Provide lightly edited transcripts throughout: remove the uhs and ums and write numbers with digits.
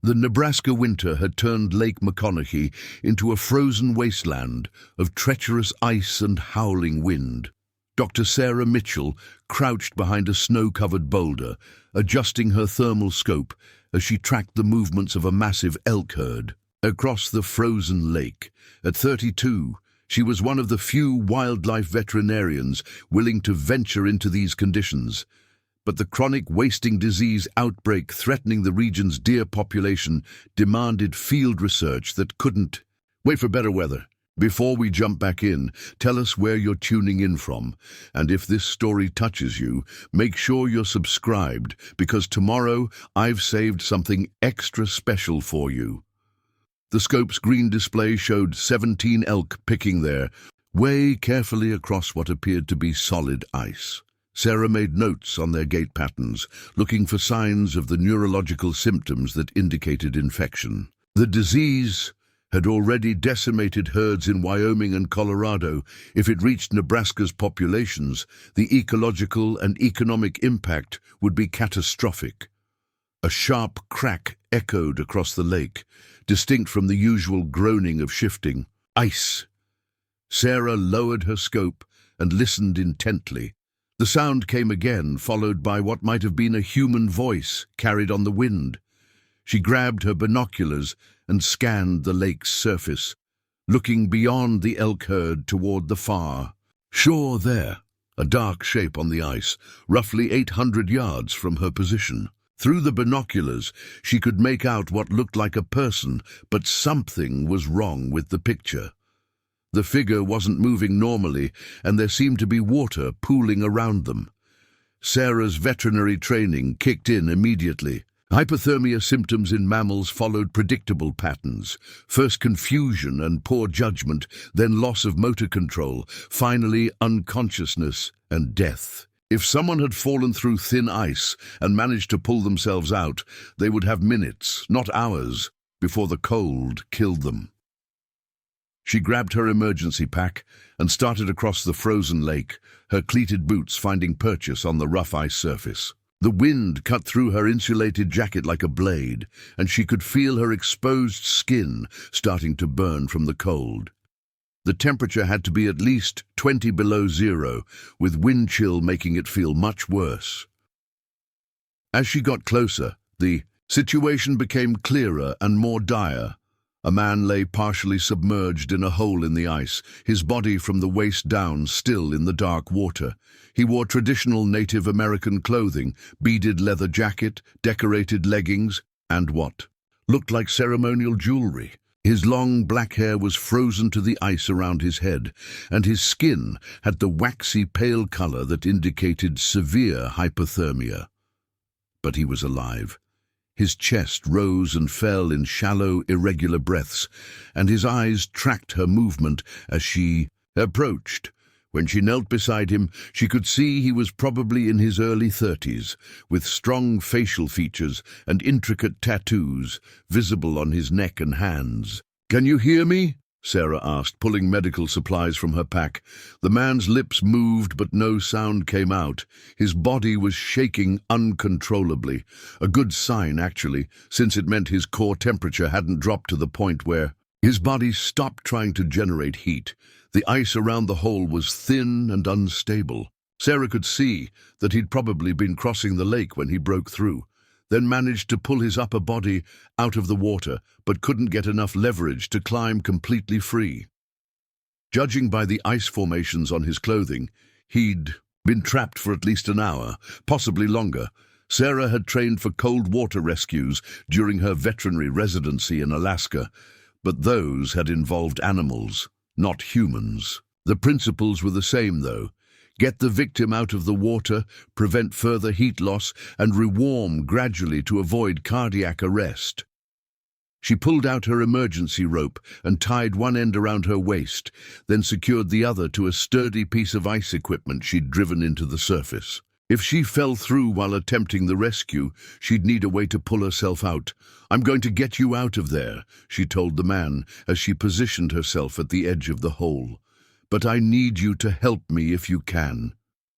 The Nebraska winter had turned Lake McConaughey into a frozen wasteland of treacherous ice and howling wind. Dr. Sarah Mitchell crouched behind a snow-covered boulder, adjusting her thermal scope as she tracked the movements of a massive elk herd across the frozen lake. At 32, she was one of the few wildlife veterinarians willing to venture into these conditions. But the chronic wasting disease outbreak threatening the region's deer population demanded field research that couldn't wait for better weather. Before we jump back in, tell us where you're tuning in from, and if this story touches you, make sure you're subscribed, because tomorrow I've saved something extra special for you. The scope's green display showed 17 elk picking their way carefully across what appeared to be solid ice. Sarah made notes on their gait patterns, looking for signs of the neurological symptoms that indicated infection. The disease had already decimated herds in Wyoming and Colorado. If it reached Nebraska's populations, the ecological and economic impact would be catastrophic. A sharp crack echoed across the lake, distinct from the usual groaning of shifting ice. Sarah lowered her scope and listened intently. The sound came again, followed by what might have been a human voice carried on the wind. She grabbed her binoculars and scanned the lake's surface, looking beyond the elk herd toward the far shore there, a dark shape on the ice, roughly 800 yards from her position. Through the binoculars, she could make out what looked like a person, but something was wrong with the picture. The figure wasn't moving normally, and there seemed to be water pooling around them. Sarah's veterinary training kicked in immediately. Hypothermia symptoms in mammals followed predictable patterns. First confusion and poor judgment, then loss of motor control, finally unconsciousness and death. If someone had fallen through thin ice and managed to pull themselves out, they would have minutes, not hours, before the cold killed them. She grabbed her emergency pack and started across the frozen lake, her cleated boots finding purchase on the rough ice surface. The wind cut through her insulated jacket like a blade, and she could feel her exposed skin starting to burn from the cold. The temperature had to be at least 20 below zero, with wind chill making it feel much worse. As she got closer, the situation became clearer and more dire. A man lay partially submerged in a hole in the ice, his body from the waist down still in the dark water. He wore traditional Native American clothing, beaded leather jacket, decorated leggings, and what looked like ceremonial jewelry. His long black hair was frozen to the ice around his head, and his skin had the waxy pale color that indicated severe hypothermia. But he was alive. His chest rose and fell in shallow, irregular breaths, and his eyes tracked her movement as she approached. When she knelt beside him, she could see he was probably in his early 30s, with strong facial features and intricate tattoos visible on his neck and hands. "Can you hear me?" Sarah asked, pulling medical supplies from her pack. The man's lips moved, but no sound came out. His body was shaking uncontrollably. A good sign, actually, since it meant his core temperature hadn't dropped to the point where his body stopped trying to generate heat. The ice around the hole was thin and unstable. Sarah could see that he'd probably been crossing the lake when he broke through, then managed to pull his upper body out of the water, but couldn't get enough leverage to climb completely free. Judging by the ice formations on his clothing, he'd been trapped for at least an hour, possibly longer. Sarah had trained for cold water rescues during her veterinary residency in Alaska, but those had involved animals, not humans. The principles were the same, though. Get the victim out of the water, prevent further heat loss, and rewarm gradually to avoid cardiac arrest. She pulled out her emergency rope and tied one end around her waist, then secured the other to a sturdy piece of ice equipment she'd driven into the surface. If she fell through while attempting the rescue, she'd need a way to pull herself out. "I'm going to get you out of there," she told the man as she positioned herself at the edge of the hole. "But I need you to help me if you can."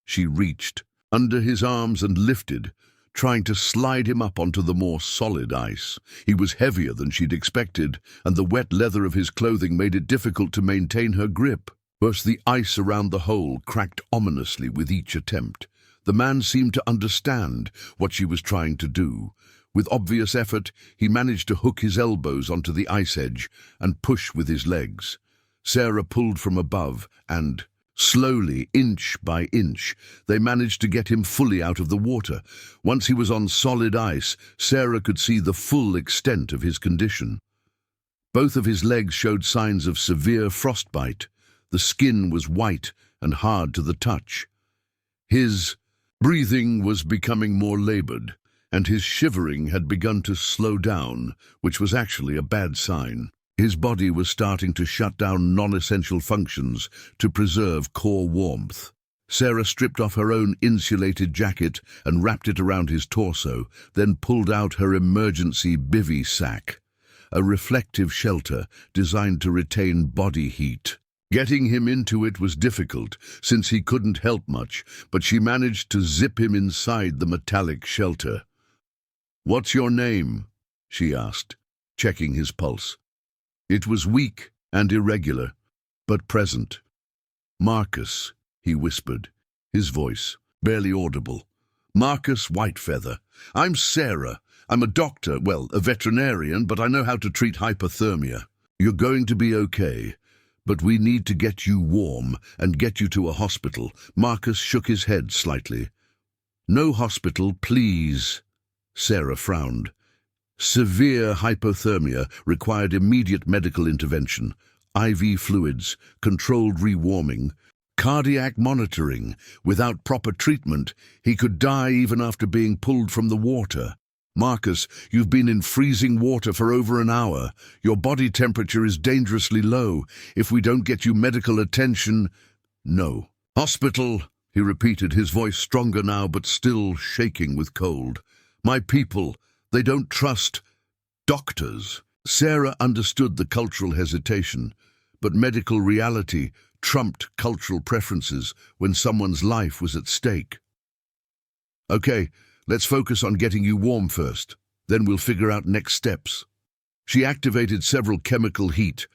She reached under his arms and lifted, trying to slide him up onto the more solid ice. He was heavier than she'd expected, and the wet leather of his clothing made it difficult to maintain her grip. Worse, the ice around the hole cracked ominously with each attempt. The man seemed to understand what she was trying to do. With obvious effort, he managed to hook his elbows onto the ice edge and push with his legs. Sarah pulled from above, and slowly, inch by inch, they managed to get him fully out of the water. Once he was on solid ice, Sarah could see the full extent of his condition. Both of his legs showed signs of severe frostbite. The skin was white and hard to the touch. His breathing was becoming more labored, and his shivering had begun to slow down, which was actually a bad sign. His body was starting to shut down non-essential functions to preserve core warmth. Sarah stripped off her own insulated jacket and wrapped it around his torso, then pulled out her emergency bivy sack, a reflective shelter designed to retain body heat. Getting him into it was difficult, since he couldn't help much, but she managed to zip him inside the metallic shelter. "What's your name?" she asked, checking his pulse. It was weak and irregular, but present. "Marcus," he whispered, his voice barely audible. "Marcus Whitefeather. I'm Sarah. I'm a doctor, well, a veterinarian, but I know how to treat hypothermia. You're going to be okay, but we need to get you warm and get you to a hospital." Marcus shook his head slightly. "No hospital, please." Sarah frowned. Severe hypothermia required immediate medical intervention, IV fluids, controlled rewarming, cardiac monitoring. Without proper treatment, he could die even after being pulled from the water. "Marcus, you've been in freezing water for over an hour. Your body temperature is dangerously low. If we don't get you medical attention—" "No." "Hospital," he repeated, his voice stronger now but still shaking with cold. "My people, they don't trust doctors." Sarah understood the cultural hesitation, but medical reality trumped cultural preferences when someone's life was at stake. "Okay, let's focus on getting you warm first. Then we'll figure out next steps." She activated several chemical heat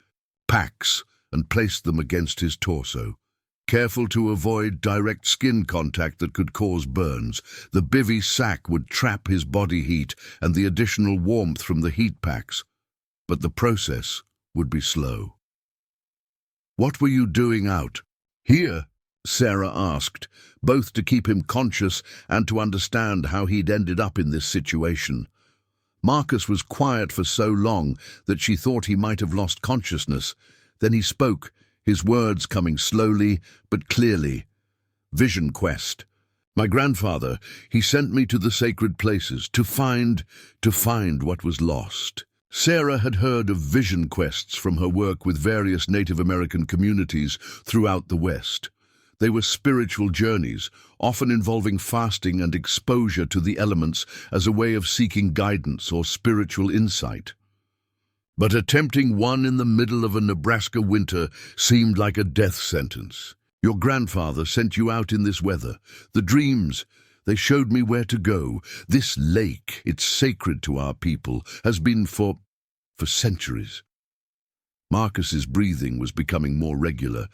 packs and placed them against his torso. Careful to avoid direct skin contact that could cause burns, the bivy sack would trap his body heat and the additional warmth from the heat packs. But the process would be slow. "What were you doing out here?" Sarah asked, both to keep him conscious and to understand how he'd ended up in this situation. Marcus was quiet for so long that she thought he might have lost consciousness. Then he spoke, his words coming slowly but clearly. "Vision quest. My grandfather, he sent me to the sacred places to find what was lost." Sarah had heard of vision quests from her work with various Native American communities throughout the West. They were spiritual journeys, often involving fasting and exposure to the elements as a way of seeking guidance or spiritual insight. But attempting one in the middle of a Nebraska winter seemed like a death sentence. "Your grandfather sent you out in this weather. The dreams, they showed me where to go. This lake, it's sacred to our people, has been for centuries." Marcus's breathing was becoming more regular,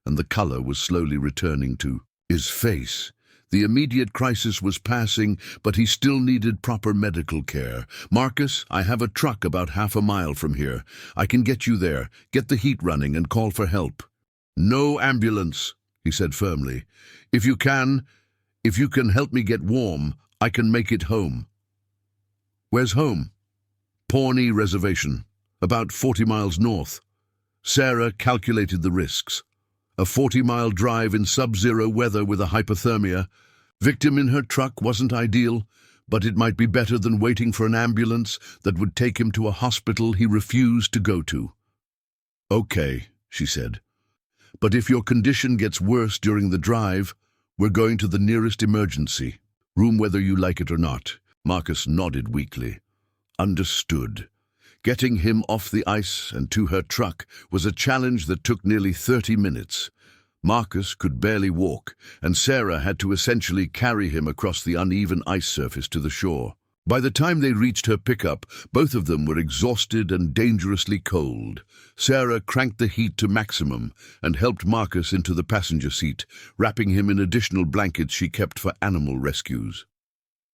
and the color was slowly returning to his face. The immediate crisis was passing, but he still needed proper medical care. "Marcus, I have a truck about half a mile from here. I can get you there, get the heat running, and call for help." "No ambulance," he said firmly. If you can help me get warm, I can make it home." "Where's home?" "Pawnee Reservation, about 40 miles north." Sarah calculated the risks. A 40-mile drive in sub-zero weather with a hypothermia. Victim in her truck wasn't ideal, but it might be better than waiting for an ambulance that would take him to a hospital he refused to go to. "Okay," she said. "But if your condition gets worse during the drive, we're going to the nearest emergency room whether you like it or not." Marcus nodded weakly. Understood. Getting him off the ice and to her truck was a challenge that took nearly 30 minutes. Marcus could barely walk, and Sarah had to essentially carry him across the uneven ice surface to the shore. By the time they reached her pickup, both of them were exhausted and dangerously cold. Sarah cranked the heat to maximum and helped Marcus into the passenger seat, wrapping him in additional blankets she kept for animal rescues.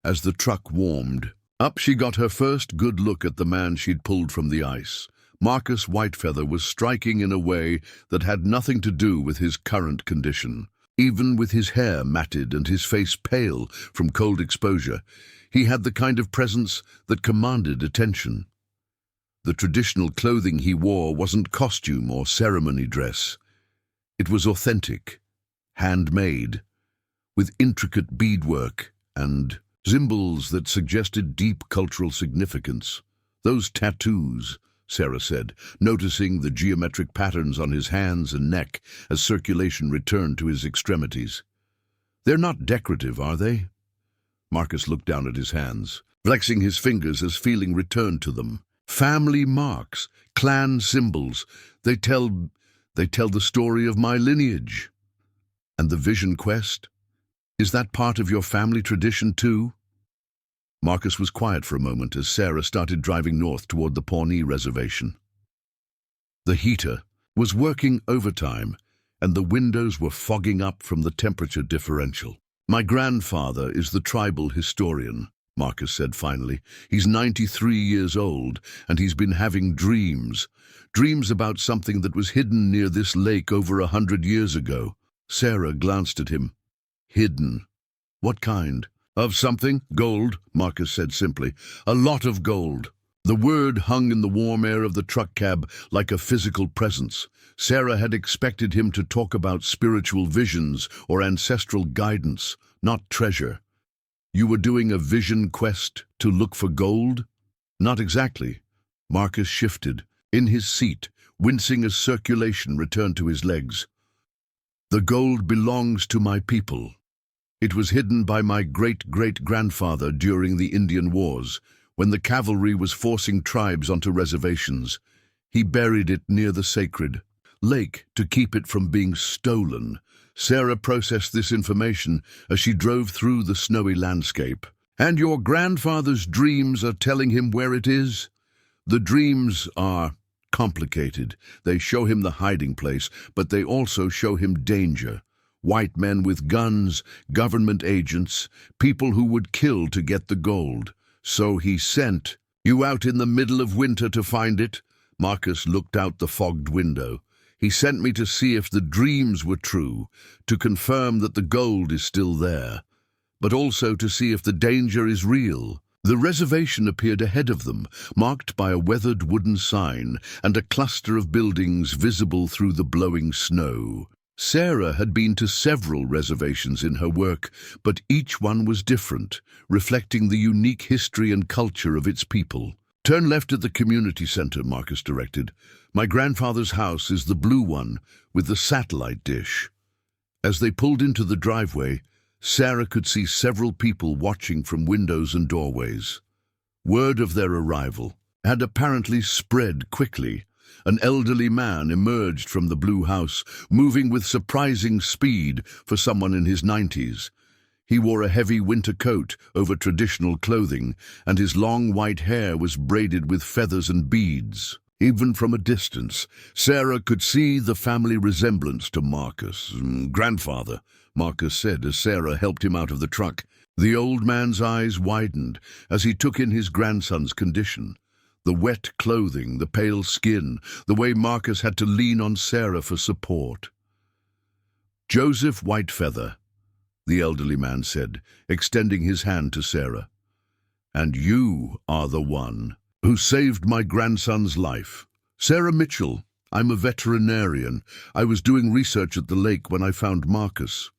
As the truck warmed up, she got her first good look at the man she'd pulled from the ice. Marcus Whitefeather was striking in a way that had nothing to do with his current condition. Even with his hair matted and his face pale from cold exposure, he had the kind of presence that commanded attention. The traditional clothing he wore wasn't costume or ceremony dress. It was authentic, handmade, with intricate beadwork and symbols that suggested deep cultural significance. "Those tattoos," Sarah said, noticing the geometric patterns on his hands and neck as circulation returned to his extremities. "They're not decorative, are they?" Marcus looked down at his hands, flexing his fingers as feeling returned to them. "Family marks, clan symbols. They tell the story of my lineage." "And the vision quest? Is that part of your family tradition too?" Marcus was quiet for a moment as Sarah started driving north toward the Pawnee reservation. The heater was working overtime, and the windows were fogging up from the temperature differential. "My grandfather is the tribal historian," Marcus said finally. "He's 93 years old, and he's been having dreams about something that was hidden near this lake over 100 years ago." Sarah glanced at him. "Hidden? What kind?" "Of something. Gold," Marcus said simply. "A lot of gold." The word hung in the warm air of the truck cab like a physical presence. Sarah had expected him to talk about spiritual visions or ancestral guidance, not treasure. "You were doing a vision quest to look for gold?" "Not exactly." Marcus shifted in his seat, wincing as circulation returned to his legs. "The gold belongs to my people. It was hidden by my great-great-grandfather during the Indian Wars, when the cavalry was forcing tribes onto reservations. He buried it near the sacred lake to keep it from being stolen." Sarah processed this information as she drove through the snowy landscape. "And your grandfather's dreams are telling him where it is?" "The dreams are complicated. They show him the hiding place, but they also show him danger. White men with guns, government agents, people who would kill to get the gold. So he sent you out in the middle of winter to find it?" Marcus looked out the fogged window. "He sent me to see if the dreams were true, to confirm that the gold is still there, but also to see if the danger is real." The reservation appeared ahead of them, marked by a weathered wooden sign and a cluster of buildings visible through the blowing snow. Sarah had been to several reservations in her work, but each one was different, reflecting the unique history and culture of its people. "Turn left at the community center," Marcus directed. "My grandfather's house is the blue one with the satellite dish." As they pulled into the driveway, Sarah could see several people watching from windows and doorways. Word of their arrival had apparently spread quickly. An elderly man emerged from the blue house, moving with surprising speed for someone in his 90s. He wore a heavy winter coat over traditional clothing, and his long white hair was braided with feathers and beads. Even from a distance, Sarah could see the family resemblance to Marcus. "Grandfather," Marcus said as Sarah helped him out of the truck. The old man's eyes widened as he took in his grandson's condition. The wet clothing, the pale skin, the way Marcus had to lean on Sarah for support. "Joseph Whitefeather," the elderly man said, extending his hand to Sarah. "And you are the one who saved my grandson's life." "Sarah Mitchell. I'm a veterinarian. I was doing research at the lake when I found Marcus."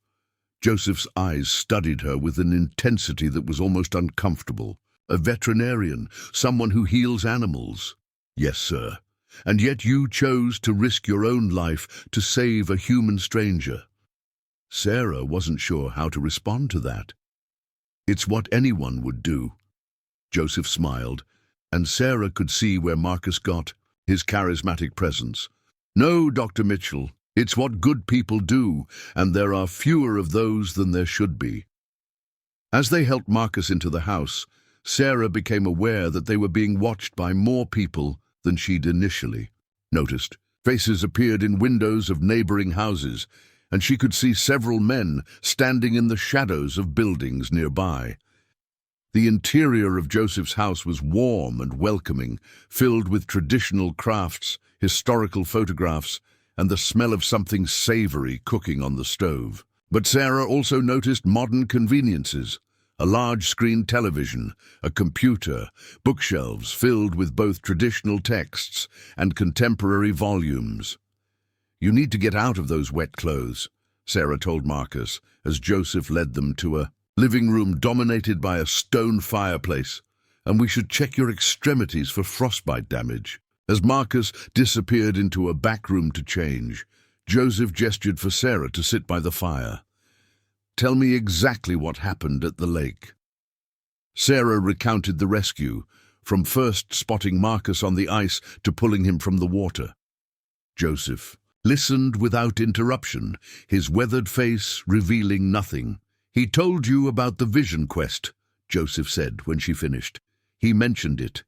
Joseph's eyes studied her with an intensity that was almost uncomfortable. "A veterinarian, someone who heals animals." "Yes, sir. And yet you chose to risk your own life to save a human stranger." Sarah wasn't sure how to respond to that. "It's what anyone would do." Joseph smiled, and Sarah could see where Marcus got his charismatic presence. "No, Dr. Mitchell, It's what good people do, and there are fewer of those than there should be. As they helped Marcus into the house, Sarah became aware that they were being watched by more people than she'd initially noticed. Faces appeared in windows of neighboring houses, and she could see several men standing in the shadows of buildings nearby. The interior of Joseph's house was warm and welcoming, filled with traditional crafts, historical photographs, and the smell of something savory cooking on the stove. But Sarah also noticed modern conveniences: a large-screen television, a computer, bookshelves filled with both traditional texts and contemporary volumes. "You need to get out of those wet clothes," Sarah told Marcus as Joseph led them to a living room dominated by a stone fireplace, "and we should check your extremities for frostbite damage." As Marcus disappeared into a back room to change, Joseph gestured for Sarah to sit by the fire. "Tell me exactly what happened at the lake." Sarah recounted the rescue, from first spotting Marcus on the ice to pulling him from the water. Joseph listened without interruption, his weathered face revealing nothing. "He told you about the vision quest," Joseph said when she finished. "He mentioned it,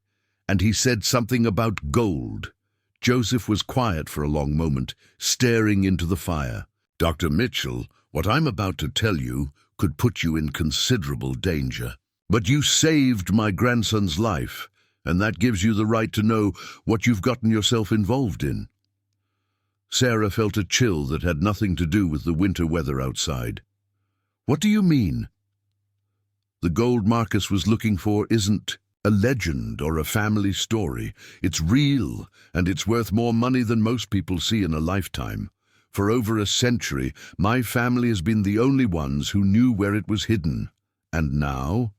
and he said something about gold." Joseph was quiet for a long moment, staring into the fire. "Dr. Mitchell, what I'm about to tell you could put you in considerable danger. But you saved my grandson's life, and that gives you the right to know what you've gotten yourself involved in." Sarah felt a chill that had nothing to do with the winter weather outside. "What do you mean?" "The gold Marcus was looking for isn't a legend or a family story. It's real, and it's worth more money than most people see in a lifetime. For over a century, my family has been the only ones who knew where it was hidden. And now,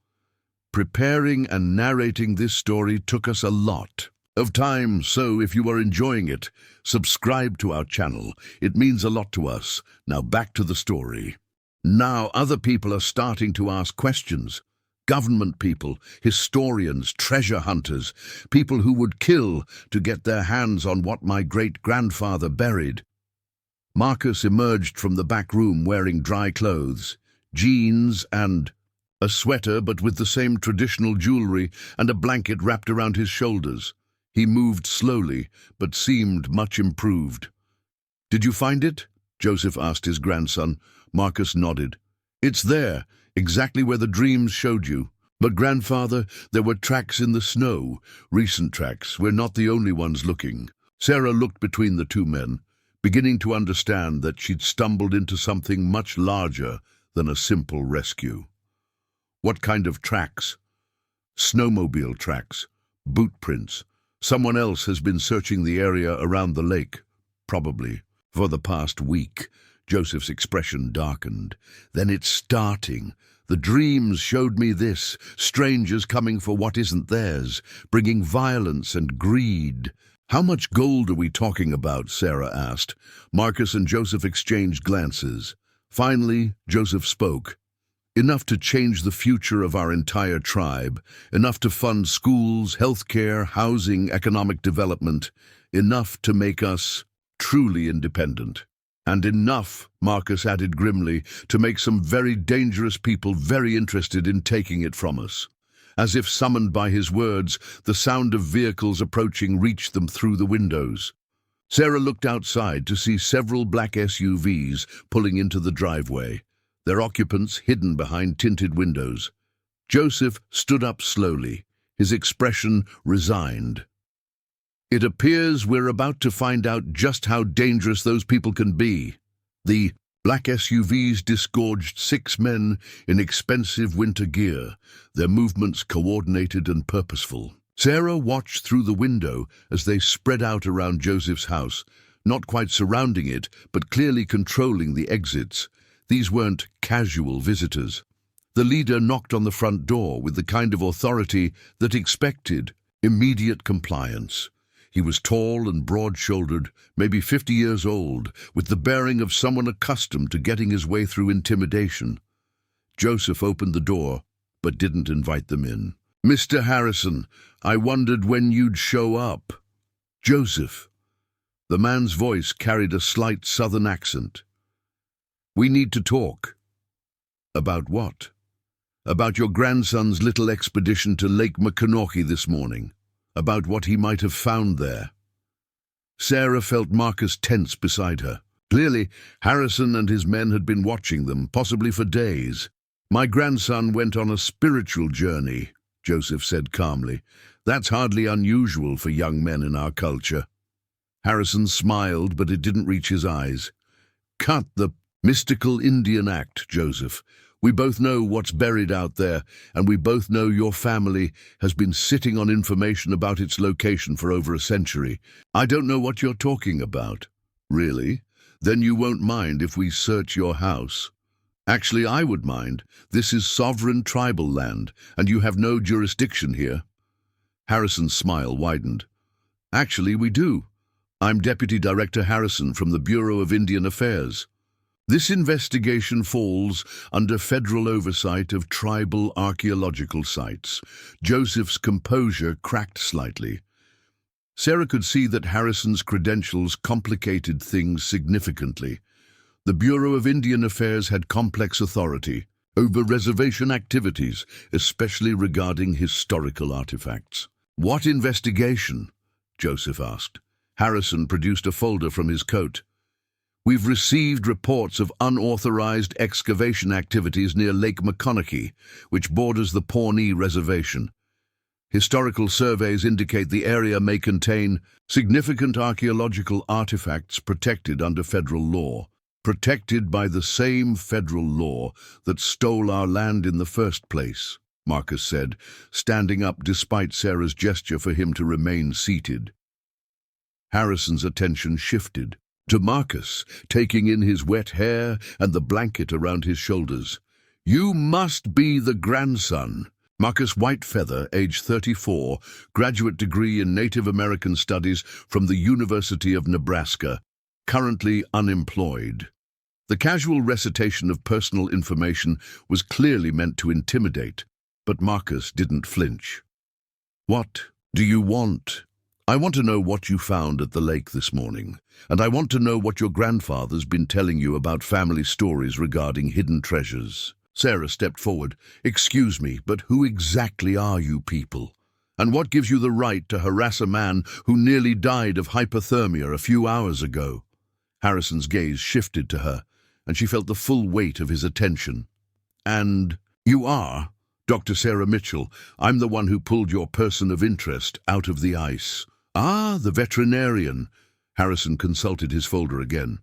preparing and narrating this story took us a lot of time, so if you are enjoying it, subscribe to our channel. It means a lot to us. Now back to the story. Now other people are starting to ask questions. Government people, historians, treasure hunters, people who would kill to get their hands on what my great-grandfather buried. Marcus emerged from the back room wearing dry clothes, jeans and a sweater, but with the same traditional jewelry and a blanket wrapped around his shoulders. He moved slowly, but seemed much improved. "Did you find it?" Joseph asked his grandson. Marcus nodded. "It's there, exactly where the dreams showed you. But grandfather, there were tracks in the snow, recent tracks. We're not the only ones looking." Sarah looked between the two men, beginning to understand that she'd stumbled into something much larger than a simple rescue. "What kind of tracks?" "Snowmobile tracks, boot prints. Someone else has been searching the area around the lake, probably for the past week." Joseph's expression darkened. "Then it's starting. The dreams showed me this, strangers coming for what isn't theirs, bringing violence and greed." "How much gold are we talking about?" Sarah asked. Marcus and Joseph exchanged glances. Finally, Joseph spoke. "Enough to change the future of our entire tribe, enough to fund schools, healthcare, housing, economic development, enough to make us truly independent. And enough," Marcus added grimly, "to make some very dangerous people very interested in taking it from us." As if summoned by his words, the sound of vehicles approaching reached them through the windows. Sarah looked outside to see several black SUVs pulling into the driveway, their occupants hidden behind tinted windows. Joseph stood up slowly, his expression resigned. "It appears we're about to find out just how dangerous those people can be." The black SUVs disgorged 6 men in expensive winter gear, their movements coordinated and purposeful. Sarah watched through the window as they spread out around Joseph's house, not quite surrounding it, but clearly controlling the exits. These weren't casual visitors. The leader knocked on the front door with the kind of authority that expected immediate compliance. He was tall and broad-shouldered, maybe 50 years old, with the bearing of someone accustomed to getting his way through intimidation. Joseph opened the door, but didn't invite them in. "Mr. Harrison, I wondered when you'd show up." "Joseph." The man's voice carried a slight southern accent. "We need to talk." "About what?" "About your grandson's little expedition to Lake Maconochie this morning. About what he might have found there." Sarah felt Marcus tense beside her. Clearly, Harrison and his men had been watching them, possibly for days. "My grandson went on a spiritual journey," Joseph said calmly. "That's hardly unusual for young men in our culture." Harrison smiled, but it didn't reach his eyes. "Cut the mystical Indian act, Joseph. We both know what's buried out there, and we both know your family has been sitting on information about its location for over a century. I don't know what you're talking about." "Really? Then you won't mind if we search your house?" "Actually, I would mind. This is sovereign tribal land, and you have no jurisdiction here." Harrison's smile widened. "Actually, we do. I'm Deputy Director Harrison from the Bureau of Indian Affairs. This investigation falls under federal oversight of tribal archaeological sites." Joseph's composure cracked slightly. Sarah could see that Harrison's credentials complicated things significantly. The Bureau of Indian Affairs had complex authority over reservation activities, especially regarding historical artifacts. "What investigation?" Joseph asked. Harrison produced a folder from his coat. "We've received reports of unauthorized excavation activities near Lake Maconochie, which borders the Pawnee Reservation. Historical surveys indicate the area may contain significant archaeological artifacts protected under federal law, protected by the same federal law that stole our land in the first place," Marcus said, standing up despite Sarah's gesture for him to remain seated. Harrison's attention shifted to Marcus, taking in his wet hair and the blanket around his shoulders. "You must be the grandson." Marcus Whitefeather, age 34, graduate degree in Native American Studies from the University of Nebraska, currently unemployed. The casual recitation of personal information was clearly meant to intimidate, but Marcus didn't flinch. "What do you want?" "I want to know what you found at the lake this morning, and I want to know what your grandfather's been telling you about family stories regarding hidden treasures." Sarah stepped forward. "Excuse me, but who exactly are you people? And what gives you the right to harass a man who nearly died of hypothermia a few hours ago?" Harrison's gaze shifted to her, and she felt the full weight of his attention. "And you are Dr. Sarah Mitchell. I'm the one who pulled your person of interest out of the ice." "Ah, the veterinarian." Harrison consulted his folder again.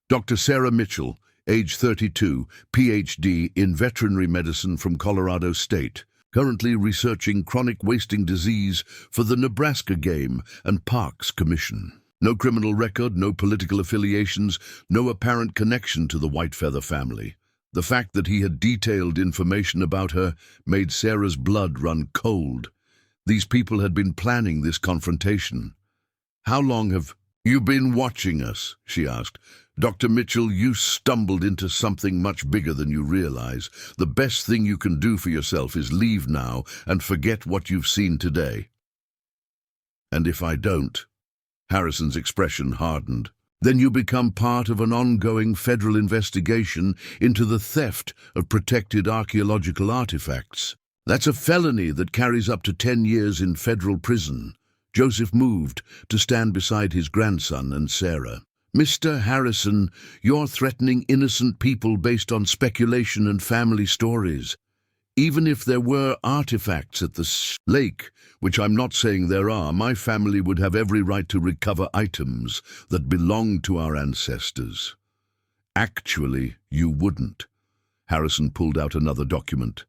"Dr. Sarah Mitchell, age 32, Ph.D. in veterinary medicine from Colorado State, currently researching chronic wasting disease for the Nebraska Game and Parks Commission. No criminal record, no political affiliations, no apparent connection to the Whitefeather family." The fact that he had detailed information about her made Sarah's blood run cold. These people had been planning this confrontation. "How long have you been watching us?" she asked. "Dr. Mitchell, you stumbled into something much bigger than you realize. The best thing you can do for yourself is leave now and forget what you've seen today." "And if I don't?" Harrison's expression hardened. "Then you become part of an ongoing federal investigation into the theft of protected archaeological artifacts. That's a felony that carries up to 10 years in federal prison." Joseph moved to stand beside his grandson and Sarah. "Mr. Harrison, you're threatening innocent people based on speculation and family stories. Even if there were artifacts at the lake, which I'm not saying there are, my family would have every right to recover items that belong to our ancestors." "Actually, you wouldn't." Harrison pulled out another document.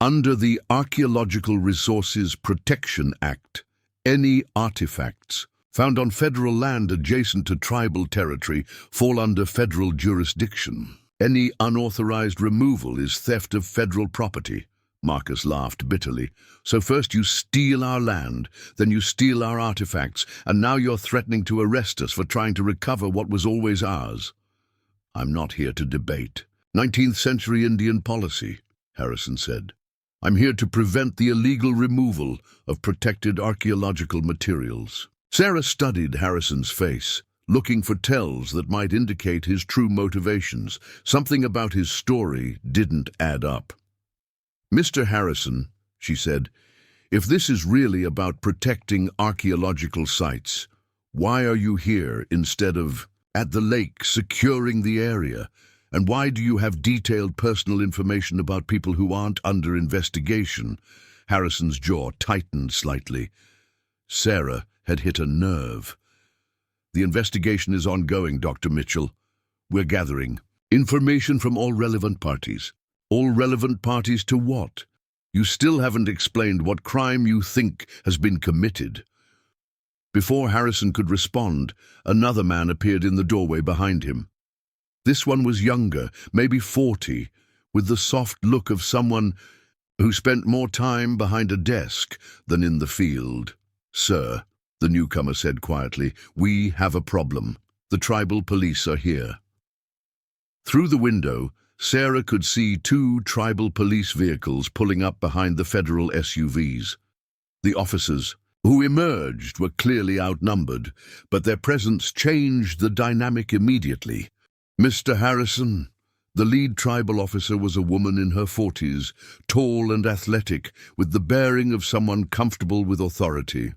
"Under the Archaeological Resources Protection Act, any artifacts found on federal land adjacent to tribal territory fall under federal jurisdiction. Any unauthorized removal is theft of federal property." Marcus laughed bitterly. "So first you steal our land, then you steal our artifacts, and now you're threatening to arrest us for trying to recover what was always ours." "I'm not here to debate 19th century Indian policy," Harrison said. "I'm here to prevent the illegal removal of protected archaeological materials." Sarah studied Harrison's face, looking for tells that might indicate his true motivations. Something about his story didn't add up. "Mr. Harrison," she said, "if this is really about protecting archaeological sites, why are you here instead of at the lake securing the area? And why do you have detailed personal information about people who aren't under investigation?" Harrison's jaw tightened slightly. Sarah had hit a nerve. "The investigation is ongoing, Dr. Mitchell. We're gathering information from all relevant parties." "All relevant parties to what? You still haven't explained what crime you think has been committed." Before Harrison could respond, another man appeared in the doorway behind him. This one was younger, maybe 40, with the soft look of someone who spent more time behind a desk than in the field. "Sir," the newcomer said quietly, "we have a problem. The tribal police are here." Through the window, Sarah could see 2 tribal police vehicles pulling up behind the federal SUVs. The officers who emerged were clearly outnumbered, but their presence changed the dynamic immediately. "Mr. Harrison." The lead tribal officer was a woman in her 40s, tall and athletic, with the bearing of someone comfortable with authority.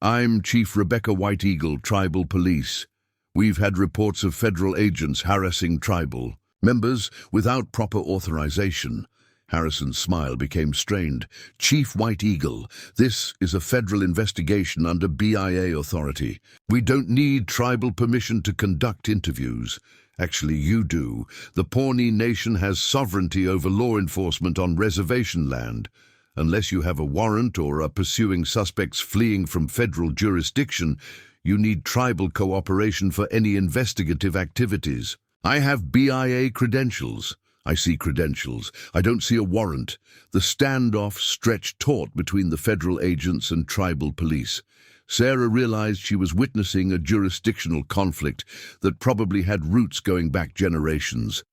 "I'm Chief Rebecca White Eagle, Tribal Police. We've had reports of federal agents harassing tribal members without proper authorization." Harrison's smile became strained. "Chief White Eagle, this is a federal investigation under BIA authority. We don't need tribal permission to conduct interviews. Actually, you do. The Pawnee Nation has sovereignty over law enforcement on reservation land. Unless you have a warrant or are pursuing suspects fleeing from federal jurisdiction, you need tribal cooperation for any investigative activities. I have BIA credentials." "I see credentials. I don't see a warrant." The standoff stretched taut between the federal agents and tribal police. Sarah realized she was witnessing a jurisdictional conflict that probably had roots going back generations.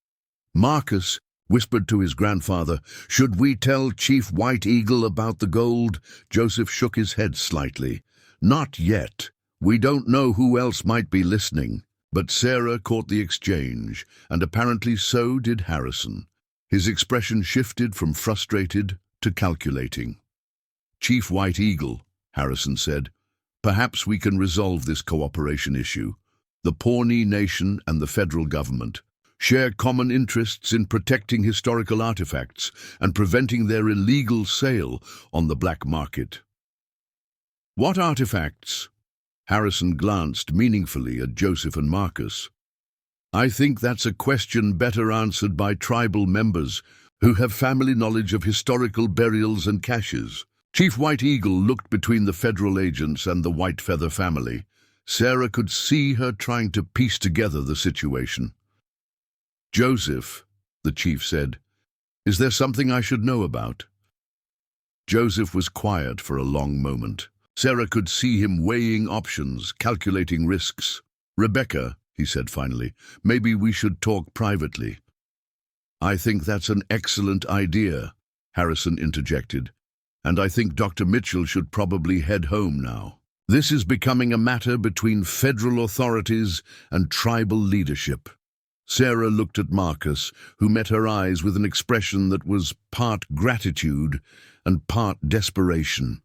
Marcus whispered to his grandfather, "Should we tell Chief White Eagle about the gold?" Joseph shook his head slightly. "Not yet. We don't know who else might be listening." But Sarah caught the exchange, and apparently so did Harrison. His expression shifted from frustrated to calculating. "Chief White Eagle," Harrison said, "perhaps we can resolve this cooperation issue. The Pawnee Nation and the federal government share common interests in protecting historical artifacts and preventing their illegal sale on the black market." "What artifacts?" Harrison glanced meaningfully at Joseph and Marcus. "I think that's a question better answered by tribal members who have family knowledge of historical burials and caches." Chief White Eagle looked between the federal agents and the White Feather family. Sarah could see her trying to piece together the situation. "Joseph," the chief said, "is there something I should know about?" Joseph was quiet for a long moment. Sarah could see him weighing options, calculating risks. "Rebecca," he said finally, "maybe we should talk privately." "I think that's an excellent idea," Harrison interjected, "and I think Dr. Mitchell should probably head home now. This is becoming a matter between federal authorities and tribal leadership." Sarah looked at Marcus, who met her eyes with an expression that was part gratitude and part desperation.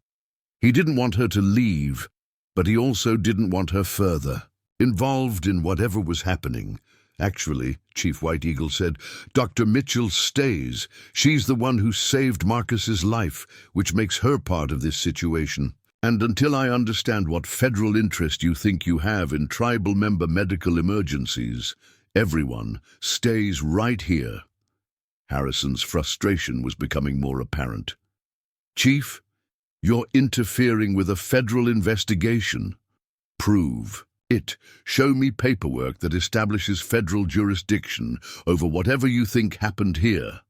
He didn't want her to leave, but he also didn't want her further involved in whatever was happening. "Actually," Chief White Eagle said, "Dr. Mitchell stays. She's the one who saved Marcus's life, which makes her part of this situation. And until I understand what federal interest you think you have in tribal member medical emergencies, everyone stays right here." Harrison's frustration was becoming more apparent. "Chief, you're interfering with a federal investigation. Prove it. Show me paperwork that establishes federal jurisdiction over whatever you think happened here."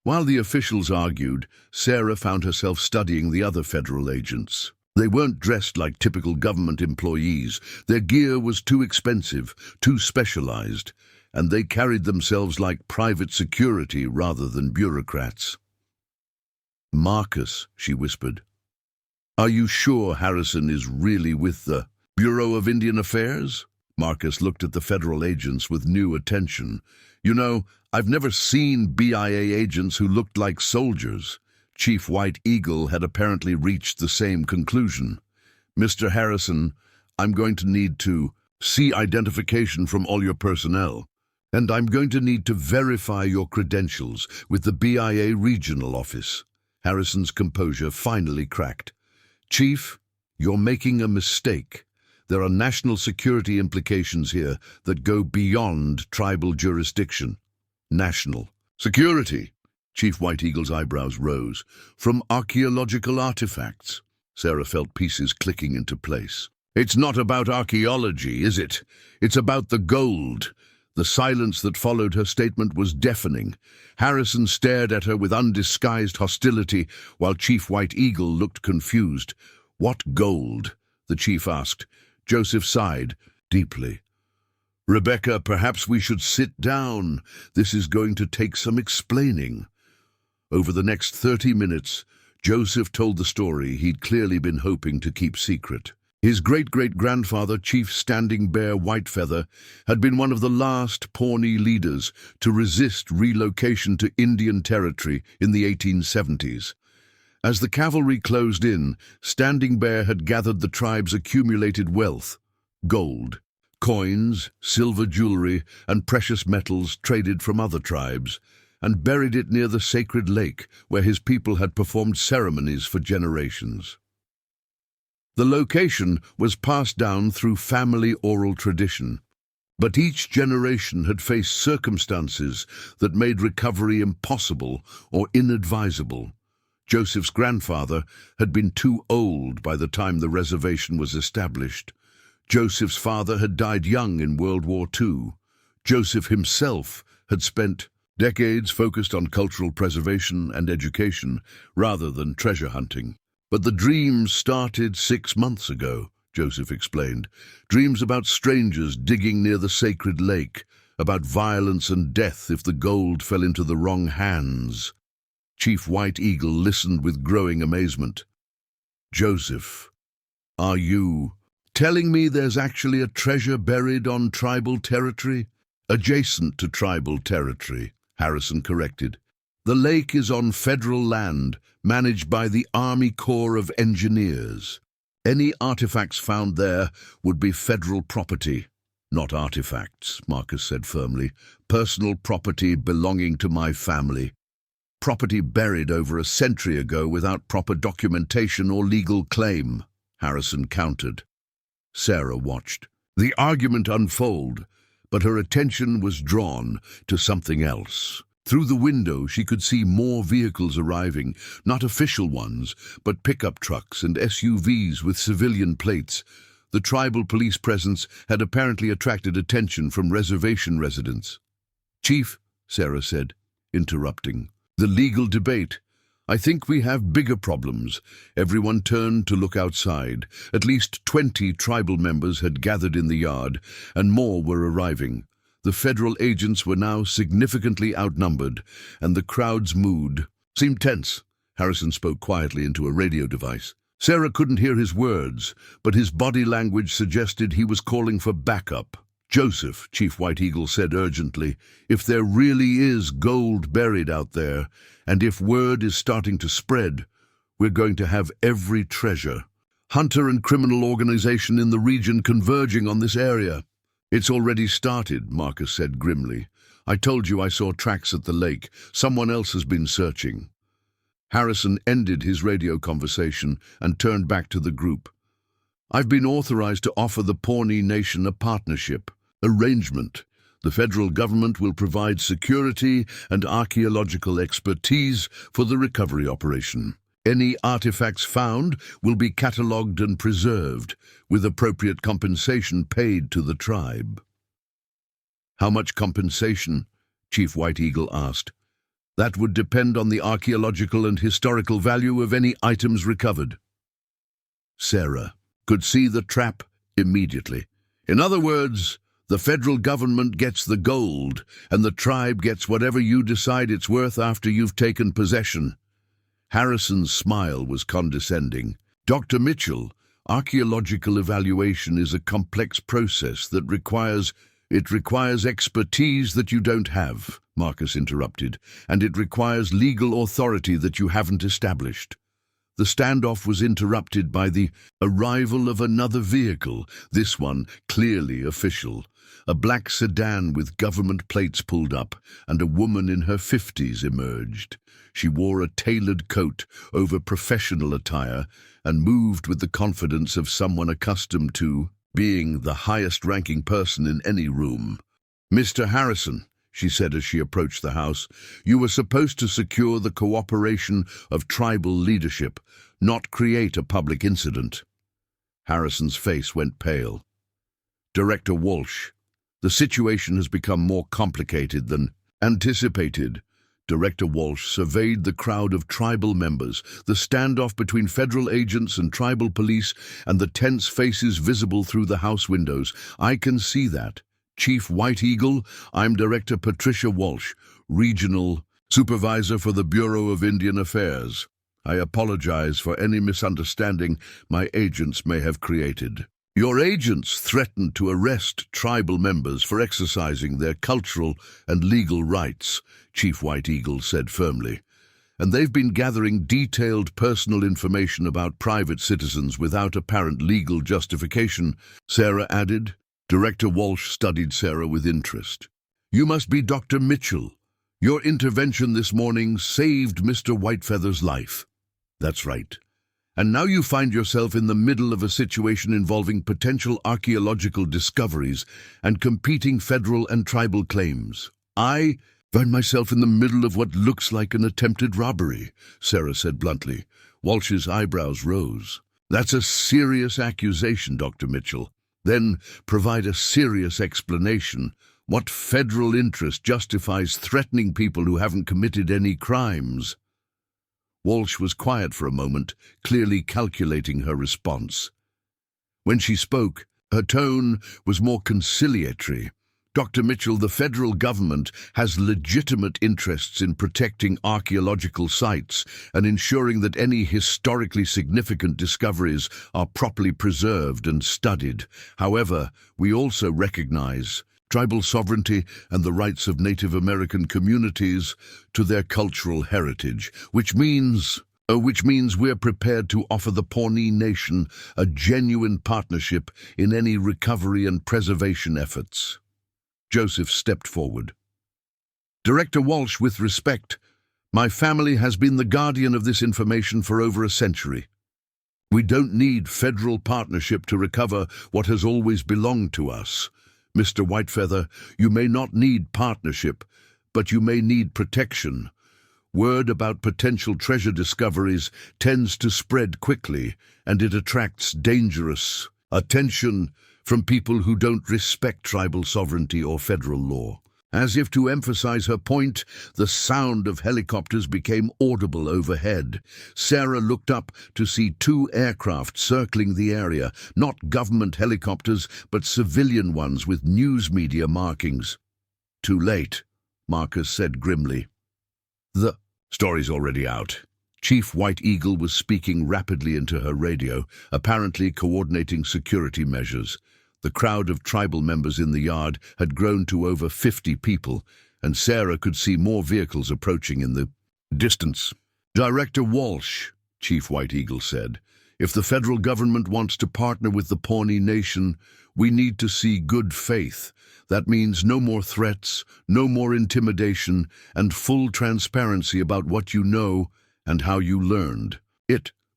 While the officials argued, Sarah found herself studying the other federal agents. They weren't dressed like typical government employees. Their gear was too expensive, too specialized, and they carried themselves like private security rather than bureaucrats. "Marcus," she whispered, Are you sure Harrison is really with the Bureau of Indian Affairs? Marcus looked at the federal agents with new attention. You know, I've never seen BIA agents who looked like soldiers. Chief White Eagle had apparently reached the same conclusion. Mr. Harrison, I'm going to need to see identification from all your personnel, and I'm going to need to verify your credentials with the BIA regional office. Harrison's composure finally cracked. Chief, you're making a mistake. There are national security implications here that go beyond tribal jurisdiction. National security. Chief White Eagle's eyebrows rose. From archaeological artifacts. Sarah felt pieces clicking into place. It's not about archaeology, is it? It's about the gold. The silence that followed her statement was deafening. Harrison stared at her with undisguised hostility, while Chief White Eagle looked confused. What gold? The chief asked. Joseph sighed deeply. Rebecca, perhaps we should sit down. This is going to take some explaining. Over the next 30 minutes, Joseph told the story he'd clearly been hoping to keep secret. His great-great-grandfather, Chief Standing Bear Whitefeather, had been one of the last Pawnee leaders to resist relocation to Indian Territory in the 1870s. As the cavalry closed in, Standing Bear had gathered the tribe's accumulated wealth, gold, coins, silver jewelry, and precious metals traded from other tribes, and buried it near the sacred lake where his people had performed ceremonies for generations. The location was passed down through family oral tradition, but each generation had faced circumstances that made recovery impossible or inadvisable. Joseph's grandfather had been too old by the time the reservation was established. Joseph's father had died young in World War II. Joseph himself had spent decades focused on cultural preservation and education rather than treasure hunting. But the dreams started 6 months ago, Joseph explained. Dreams about strangers digging near the sacred lake, about violence and death if the gold fell into the wrong hands. Chief White Eagle listened with growing amazement. Joseph, are you telling me there's actually a treasure buried on tribal territory? Adjacent to tribal territory, Harrison corrected. The lake is on federal land, managed by the Army Corps of Engineers. Any artifacts found there would be federal property. Not artifacts, Marcus said firmly. Personal property belonging to my family. Property buried over a century ago without proper documentation or legal claim, Harrison countered. Sarah watched the argument unfold, but her attention was drawn to something else. Through the window, she could see more vehicles arriving, not official ones, but pickup trucks and SUVs with civilian plates. The tribal police presence had apparently attracted attention from reservation residents. Chief, Sarah said, interrupting. The legal debate. I think we have bigger problems. Everyone turned to look outside. At least 20 tribal members had gathered in the yard, and more were arriving. The federal agents were now significantly outnumbered, and the crowd's mood seemed tense. Harrison spoke quietly into a radio device. Sarah couldn't hear his words, but his body language suggested he was calling for backup. Joseph, Chief White Eagle said urgently, if there really is gold buried out there, and if word is starting to spread, we're going to have every treasure. Hunter and criminal organization in the region converging on this area. It's already started, Marcus said grimly. I told you I saw tracks at the lake. Someone else has been searching. Harrison ended his radio conversation and turned back to the group. I've been authorized to offer the Pawnee Nation a partnership arrangement. The federal government will provide security and archaeological expertise for the recovery operation. Any artifacts found will be catalogued and preserved, with appropriate compensation paid to the tribe. How much compensation? Chief White Eagle asked. That would depend on the archaeological and historical value of any items recovered. Sarah could see the trap immediately. In other words, the federal government gets the gold, and the tribe gets whatever you decide it's worth after you've taken possession. Harrison's smile was condescending. Dr. Mitchell, archaeological evaluation is a complex process that requires expertise that you don't have, Marcus interrupted, and it requires legal authority that you haven't established. The standoff was interrupted by the arrival of another vehicle, this one clearly official. A black sedan with government plates pulled up, and a woman in her 50s emerged. She wore a tailored coat over professional attire and moved with the confidence of someone accustomed to being the highest-ranking person in any room. "Mr. Harrison," she said as she approached the house, "you were supposed to secure the cooperation of tribal leadership, not create a public incident." Harrison's face went pale. "Director Walsh, the situation has become more complicated than anticipated." Director Walsh surveyed the crowd of tribal members, the standoff between federal agents and tribal police, and the tense faces visible through the house windows. "I can see that. Chief White Eagle, I'm Director Patricia Walsh, Regional Supervisor for the Bureau of Indian Affairs. I apologize for any misunderstanding my agents may have created. Your agents threatened to arrest tribal members for exercising their cultural and legal rights," Chief White Eagle said firmly. "And they've been gathering detailed personal information about private citizens without apparent legal justification," Sarah added. Director Walsh studied Sarah with interest. "You must be Dr. Mitchell. Your intervention this morning saved Mr. Whitefeather's life." "That's right. And now you find yourself in the middle of a situation involving potential archaeological discoveries and competing federal and tribal claims." "I find myself in the middle of what looks like an attempted robbery," Sarah said bluntly. Walsh's eyebrows rose. "That's a serious accusation, Dr. Mitchell. Then provide a serious explanation. What federal interest justifies threatening people who haven't committed any crimes?" Walsh was quiet for a moment, clearly calculating her response. When she spoke, her tone was more conciliatory. "Dr. Mitchell, the federal government has legitimate interests in protecting archaeological sites and ensuring that any historically significant discoveries are properly preserved and studied. However, we also recognize tribal sovereignty and the rights of Native American communities to their cultural heritage, which means we're prepared to offer the Pawnee Nation a genuine partnership in any recovery and preservation efforts." Joseph stepped forward. "Director Walsh, with respect, my family has been the guardian of this information for over a century. We don't need federal partnership to recover what has always belonged to us. Mr. Whitefeather, you may not need partnership, but you may need protection. Word about potential treasure discoveries tends to spread quickly, and it attracts dangerous attention from people who don't respect tribal sovereignty or federal law." As if to emphasize her point, the sound of helicopters became audible overhead. Sarah looked up to see 2 aircraft circling the area, not government helicopters, but civilian ones with news media markings. "Too late," Marcus said grimly. "The story's already out." Chief White Eagle was speaking rapidly into her radio, apparently coordinating security measures. The crowd of tribal members in the yard had grown to over 50 people, and Sarah could see more vehicles approaching in the distance. "Director Walsh," Chief White Eagle said, "if the federal government wants to partner with the Pawnee Nation, we need to see good faith. That means no more threats, no more intimidation, and full transparency about what you know and how you learned."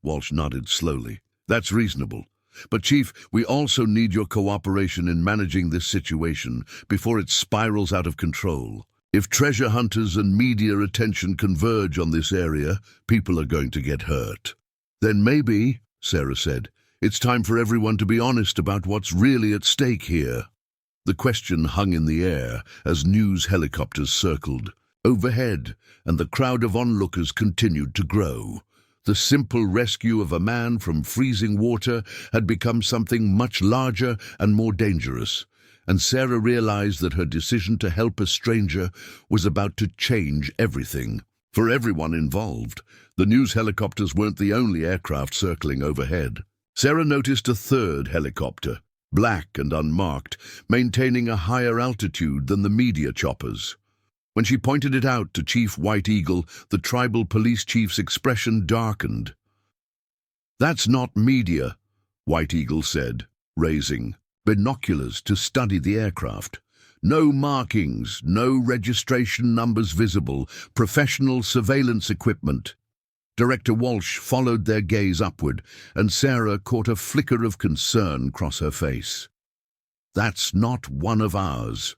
Walsh nodded slowly. "That's reasonable. But, Chief, we also need your cooperation in managing this situation before it spirals out of control. If treasure hunters and media attention converge on this area, people are going to get hurt." "Then maybe," Sarah said, "it's time for everyone to be honest about what's really at stake here." The question hung in the air as news helicopters circled overhead, and the crowd of onlookers continued to grow. The simple rescue of a man from freezing water had become something much larger and more dangerous, and Sarah realized that her decision to help a stranger was about to change everything. For everyone involved, the news helicopters weren't the only aircraft circling overhead. Sarah noticed a third helicopter, black and unmarked, maintaining a higher altitude than the media choppers. When she pointed it out to Chief White Eagle, the tribal police chief's expression darkened. "That's not media," White Eagle said, raising binoculars to study the aircraft. "No markings, no registration numbers visible, professional surveillance equipment." Director Walsh followed their gaze upward, and Sarah caught a flicker of concern cross her face. "That's not one of ours."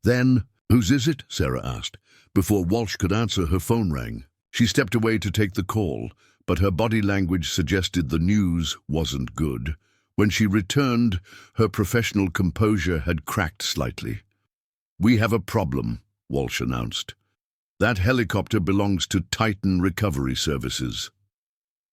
"Then, whose is it?" Sarah asked. Before Walsh could answer, her phone rang. She stepped away to take the call, but her body language suggested the news wasn't good. When she returned, her professional composure had cracked slightly. "We have a problem," Walsh announced. "That helicopter belongs to Titan Recovery Services."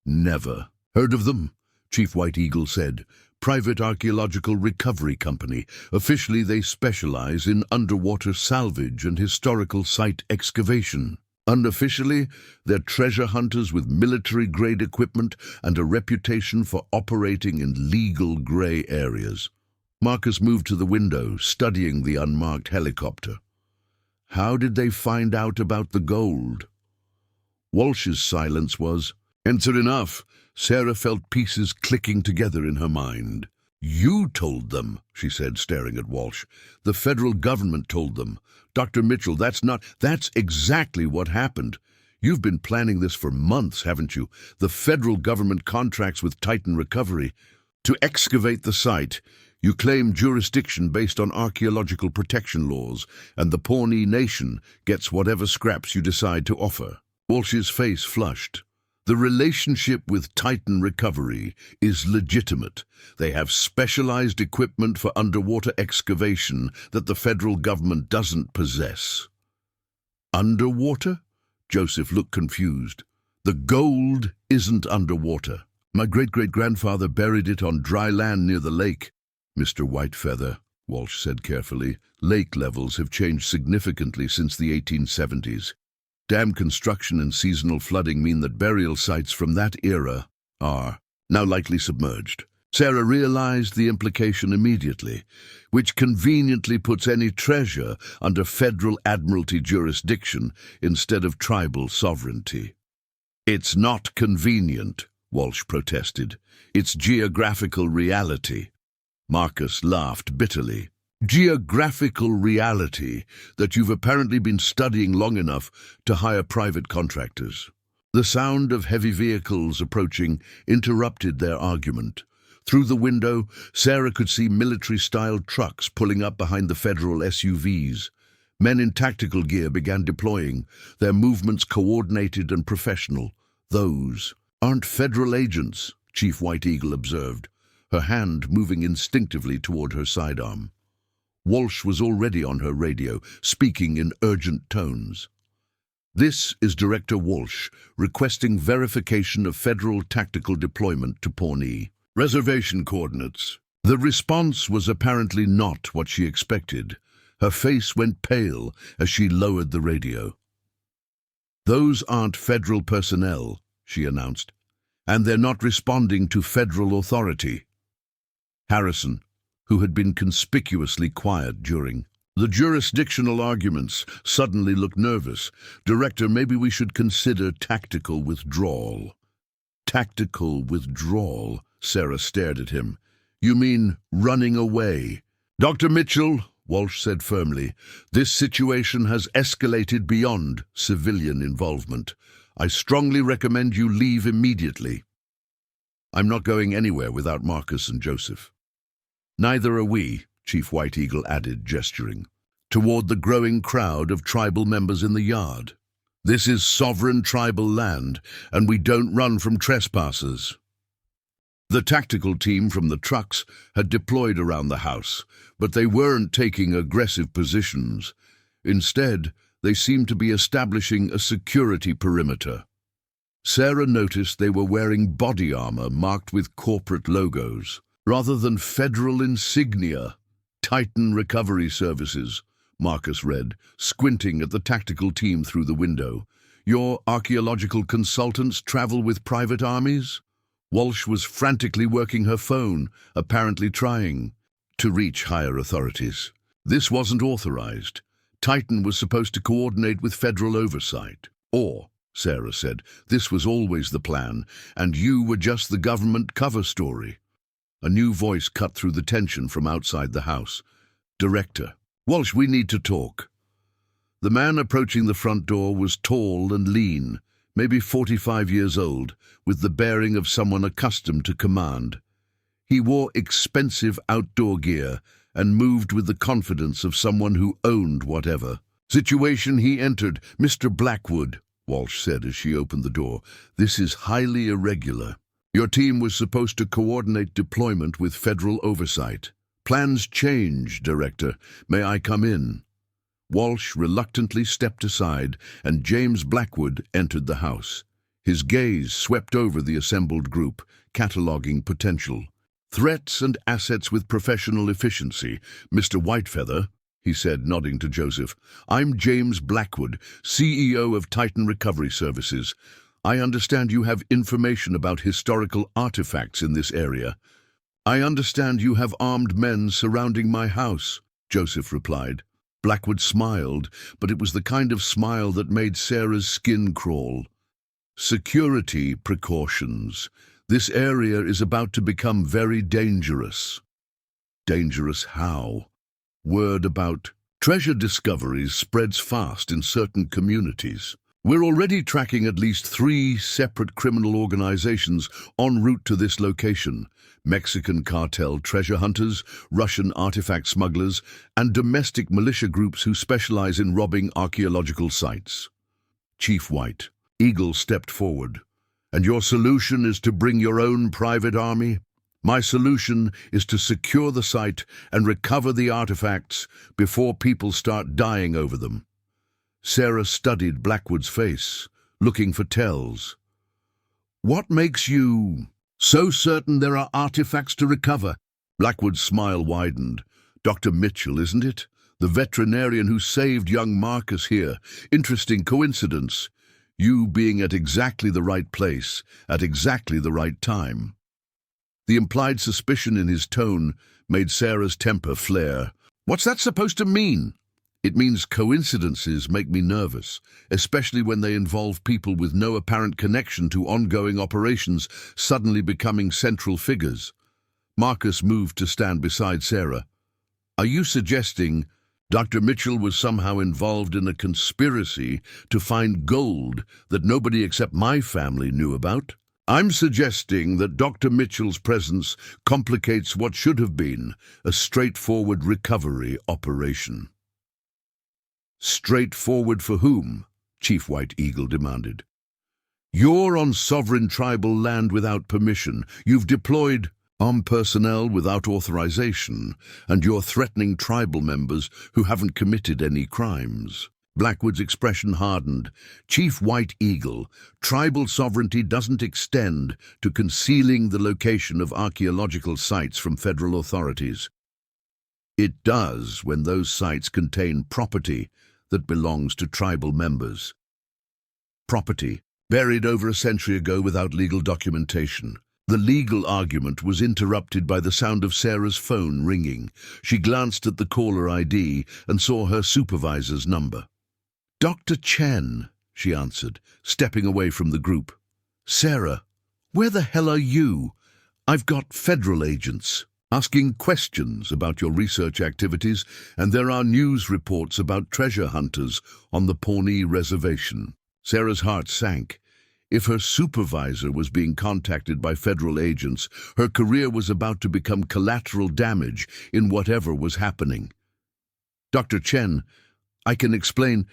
"Never heard of them," Chief White Eagle said. "Private archaeological recovery company. Officially, they specialize in underwater salvage and historical site excavation. Unofficially, they're treasure hunters with military-grade equipment and a reputation for operating in legal gray areas." Marcus moved to the window, studying the unmarked helicopter. "How did they find out about the gold?" Walsh's silence was answer enough. Sarah felt pieces clicking together in her mind. "You told them," she said, staring at Walsh. "The federal government told them. Dr. Mitchell, that's exactly what happened. You've been planning this for months, haven't you? The federal government contracts with Titan Recovery to excavate the site. You claim jurisdiction based on archaeological protection laws, and the Pawnee Nation gets whatever scraps you decide to offer." Walsh's face flushed. "The relationship with Titan Recovery is legitimate. They have specialized equipment for underwater excavation that the federal government doesn't possess." "Underwater?" Joseph looked confused. "The gold isn't underwater. My great-great-grandfather buried it on dry land near the lake." "Mr. Whitefeather," Walsh said carefully, "lake levels have changed significantly since the 1870s. Dam construction and seasonal flooding mean that burial sites from that era are now likely submerged." Sarah realized the implication immediately, which conveniently puts any treasure under federal admiralty jurisdiction instead of tribal sovereignty. "It's not convenient," Walsh protested. "It's geographical reality." Marcus laughed bitterly. "Geographical reality that you've apparently been studying long enough to hire private contractors." The sound of heavy vehicles approaching interrupted their argument. Through the window, Sarah could see military-style trucks pulling up behind the federal SUVs. Men in tactical gear began deploying, their movements coordinated and professional. "Those aren't federal agents," Chief White Eagle observed, her hand moving instinctively toward her sidearm. Walsh was already on her radio, speaking in urgent tones. "This is Director Walsh, requesting verification of federal tactical deployment to Pawnee. Reservation coordinates." The response was apparently not what she expected. Her face went pale as she lowered the radio. "Those aren't federal personnel," she announced, "and they're not responding to federal authority." Harrison, who had been conspicuously quiet during the jurisdictional arguments, suddenly looked nervous. "Director, maybe we should consider tactical withdrawal." "Tactical withdrawal?" Sarah stared at him. "You mean running away?" "Dr. Mitchell," Walsh said firmly, "this situation has escalated beyond civilian involvement. I strongly recommend you leave immediately." "I'm not going anywhere without Marcus and Joseph." "Neither are we," Chief White Eagle added, gesturing toward the growing crowd of tribal members in the yard. "This is sovereign tribal land, and we don't run from trespassers." The tactical team from the trucks had deployed around the house, but they weren't taking aggressive positions. Instead, they seemed to be establishing a security perimeter. Sarah noticed they were wearing body armor marked with corporate logos, rather than federal insignia. "Titan Recovery Services," Marcus read, squinting at the tactical team through the window. Your archaeological consultants travel with private armies? Walsh was frantically working her phone, apparently trying to reach higher authorities. This wasn't authorized. Titan was supposed to coordinate with federal oversight. Or, Sarah said, this was always the plan, and you were just the government cover story. A new voice cut through the tension from outside the house. Director. Walsh, we need to talk. The man approaching the front door was tall and lean, maybe 45 years old, with the bearing of someone accustomed to command. He wore expensive outdoor gear and moved with the confidence of someone who owned whatever. Situation he entered, Mr. Blackwood, Walsh said as she opened the door. This is highly irregular. Your team was supposed to coordinate deployment with federal oversight. Plans change, Director. May I come in? Walsh reluctantly stepped aside, and James Blackwood entered the house. His gaze swept over the assembled group, cataloging potential. Threats and assets with professional efficiency. Mr. Whitefeather, he said, nodding to Joseph. I'm James Blackwood, CEO of Titan Recovery Services. I understand you have information about historical artifacts in this area. I understand you have armed men surrounding my house, Joseph replied. Blackwood smiled, but it was the kind of smile that made Sarah's skin crawl. Security precautions. This area is about to become very dangerous. Dangerous how? Word about treasure discoveries spreads fast in certain communities. We're already tracking at least 3 separate criminal organizations en route to this location. Mexican cartel treasure hunters, Russian artifact smugglers, and domestic militia groups who specialize in robbing archaeological sites. Chief White, Eagle stepped forward. And your solution is to bring your own private army? My solution is to secure the site and recover the artifacts before people start dying over them. Sarah studied Blackwood's face, looking for tells. What makes you so certain there are artifacts to recover? Blackwood's smile widened. Dr. Mitchell, isn't it? The veterinarian who saved young Marcus here. Interesting coincidence. You being at exactly the right place, at exactly the right time. The implied suspicion in his tone made Sarah's temper flare. What's that supposed to mean? It means coincidences make me nervous, especially when they involve people with no apparent connection to ongoing operations suddenly becoming central figures. Marcus moved to stand beside Sarah. Are you suggesting Dr. Mitchell was somehow involved in a conspiracy to find gold that nobody except my family knew about? I'm suggesting that Dr. Mitchell's presence complicates what should have been a straightforward recovery operation. Straightforward for whom? Chief White Eagle demanded. You're on sovereign tribal land without permission. You've deployed armed personnel without authorization, and you're threatening tribal members who haven't committed any crimes. Blackwood's expression hardened. Chief White Eagle, tribal sovereignty doesn't extend to concealing the location of archaeological sites from federal authorities. It does when those sites contain property that belongs to tribal members. Property, buried over a century ago without legal documentation. The legal argument was interrupted by the sound of Sarah's phone ringing. She glanced at the caller ID and saw her supervisor's number. Dr. Chen, she answered, stepping away from the group. Sarah, where the hell are you? I've got federal agents asking questions about your research activities, and there are news reports about treasure hunters on the Pawnee reservation. Sarah's heart sank. If her supervisor was being contacted by federal agents, her career was about to become collateral damage in whatever was happening. Dr. Chen, I can explain.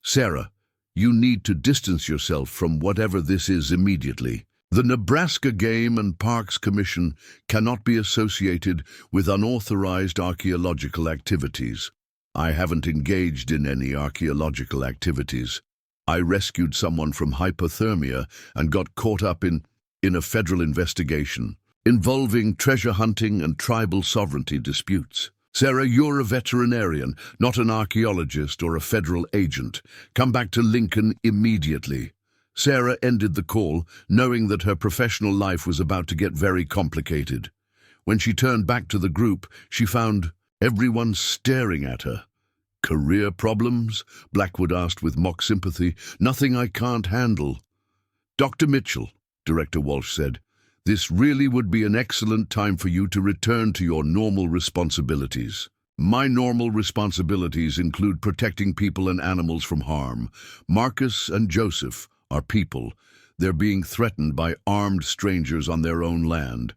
Sarah, you need to distance yourself from whatever this is immediately. The Nebraska Game and Parks Commission cannot be associated with unauthorized archaeological activities. I haven't engaged in any archaeological activities. I rescued someone from hypothermia and got caught up in a federal investigation involving treasure hunting and tribal sovereignty disputes. Sarah, you're a veterinarian, not an archaeologist or a federal agent. Come back to Lincoln immediately. Sarah ended the call, knowing that her professional life was about to get very complicated. When she turned back to the group, she found everyone staring at her. "Career problems?" Blackwood asked with mock sympathy. "Nothing I can't handle." "Dr. Mitchell," Director Walsh said, "this really would be an excellent time for you to return to your normal responsibilities." "My normal responsibilities include protecting people and animals from harm. Marcus and Joseph are people. They're being threatened by armed strangers on their own land.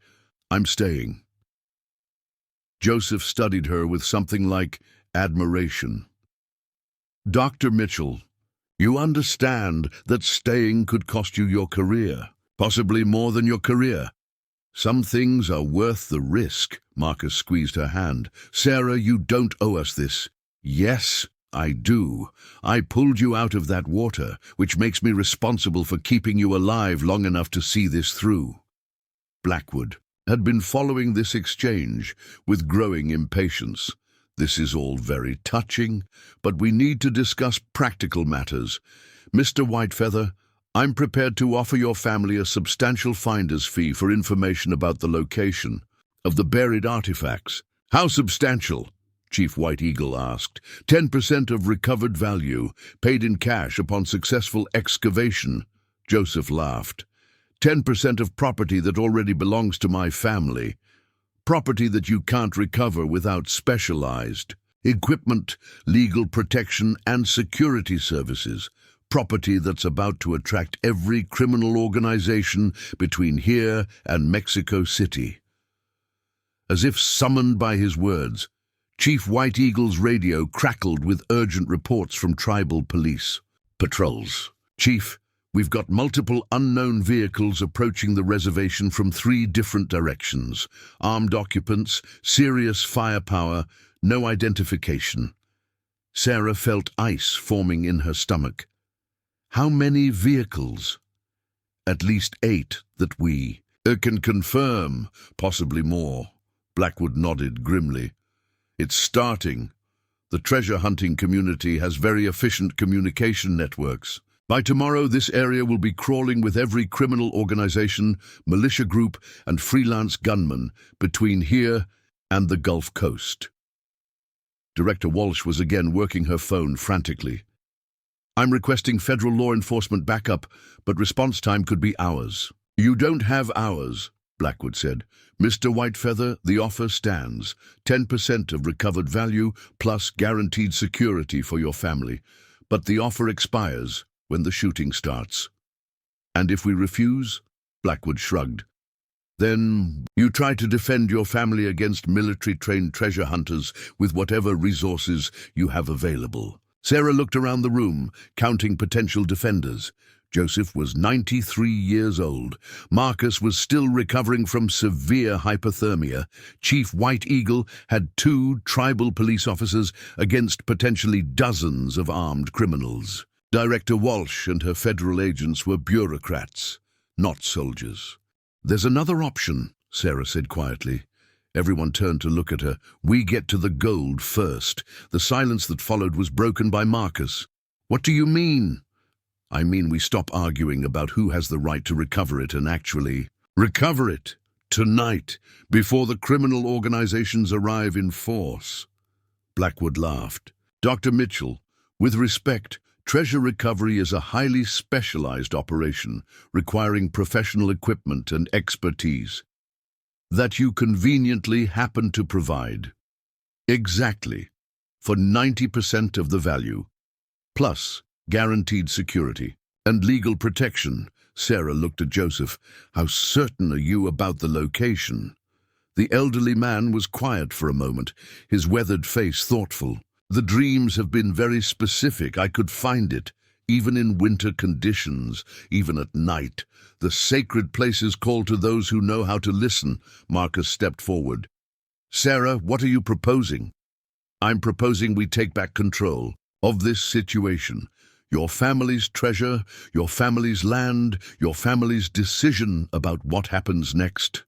I'm staying." Joseph studied her with something like admiration. "Dr. Mitchell, you understand that staying could cost you your career, possibly more than your career. Some things are worth the risk." Marcus squeezed her hand. "Sarah, you don't owe us this." "Yes, I do. I pulled you out of that water, which makes me responsible for keeping you alive long enough to see this through." Blackwood had been following this exchange with growing impatience. "This is all very touching, but we need to discuss practical matters. Mr. Whitefeather, I'm prepared to offer your family a substantial finder's fee for information about the location of the buried artifacts." "How substantial?" Chief White Eagle asked. 10% of recovered value, paid in cash upon successful excavation." Joseph laughed. 10% of property that already belongs to my family. Property that you can't recover without specialized equipment, legal protection, and security services. Property that's about to attract every criminal organization between here and Mexico City. As if summoned by his words, Chief White Eagle's radio crackled with urgent reports from tribal police. "Patrols. Chief, we've got multiple unknown vehicles approaching the reservation from 3 different directions. Armed occupants, serious firepower, no identification." Sarah felt ice forming in her stomach. "How many vehicles?" "At least 8 that we can confirm, possibly more." Blackwood nodded grimly. "It's starting. The treasure hunting community has very efficient communication networks. By tomorrow, this area will be crawling with every criminal organization, militia group, and freelance gunman between here and the Gulf Coast." Director Walsh was again working her phone frantically. "I'm requesting federal law enforcement backup, but response time could be hours." "You don't have hours," Blackwood said. "Mr. Whitefeather, the offer stands. 10% of recovered value plus guaranteed security for your family. But the offer expires when the shooting starts." "And if we refuse?" Blackwood shrugged. "Then you try to defend your family against military-trained treasure hunters with whatever resources you have available." Sarah looked around the room, counting potential defenders. Joseph was 93 years old. Marcus was still recovering from severe hypothermia. Chief White Eagle had 2 tribal police officers against potentially dozens of armed criminals. Director Walsh and her federal agents were bureaucrats, not soldiers. "There's another option," Sarah said quietly. Everyone turned to look at her. "We get to the gold first." The silence that followed was broken by Marcus. "What do you mean?" "I mean we stop arguing about who has the right to recover it and actually recover it tonight, before the criminal organizations arrive in force." Blackwood laughed. "Dr. Mitchell, with respect, treasure recovery is a highly specialized operation requiring professional equipment and expertise that you conveniently happen to provide." "Exactly. For 90% of the value, plus guaranteed security and legal protection." Sarah looked at Joseph. "How certain are you about the location?" The elderly man was quiet for a moment, his weathered face thoughtful. "The dreams have been very specific. I could find it, even in winter conditions, even at night. The sacred places call to those who know how to listen." Marcus stepped forward. "Sarah, what are you proposing?" "I'm proposing we take back control of this situation. Your family's treasure, your family's land, your family's decision about what happens next."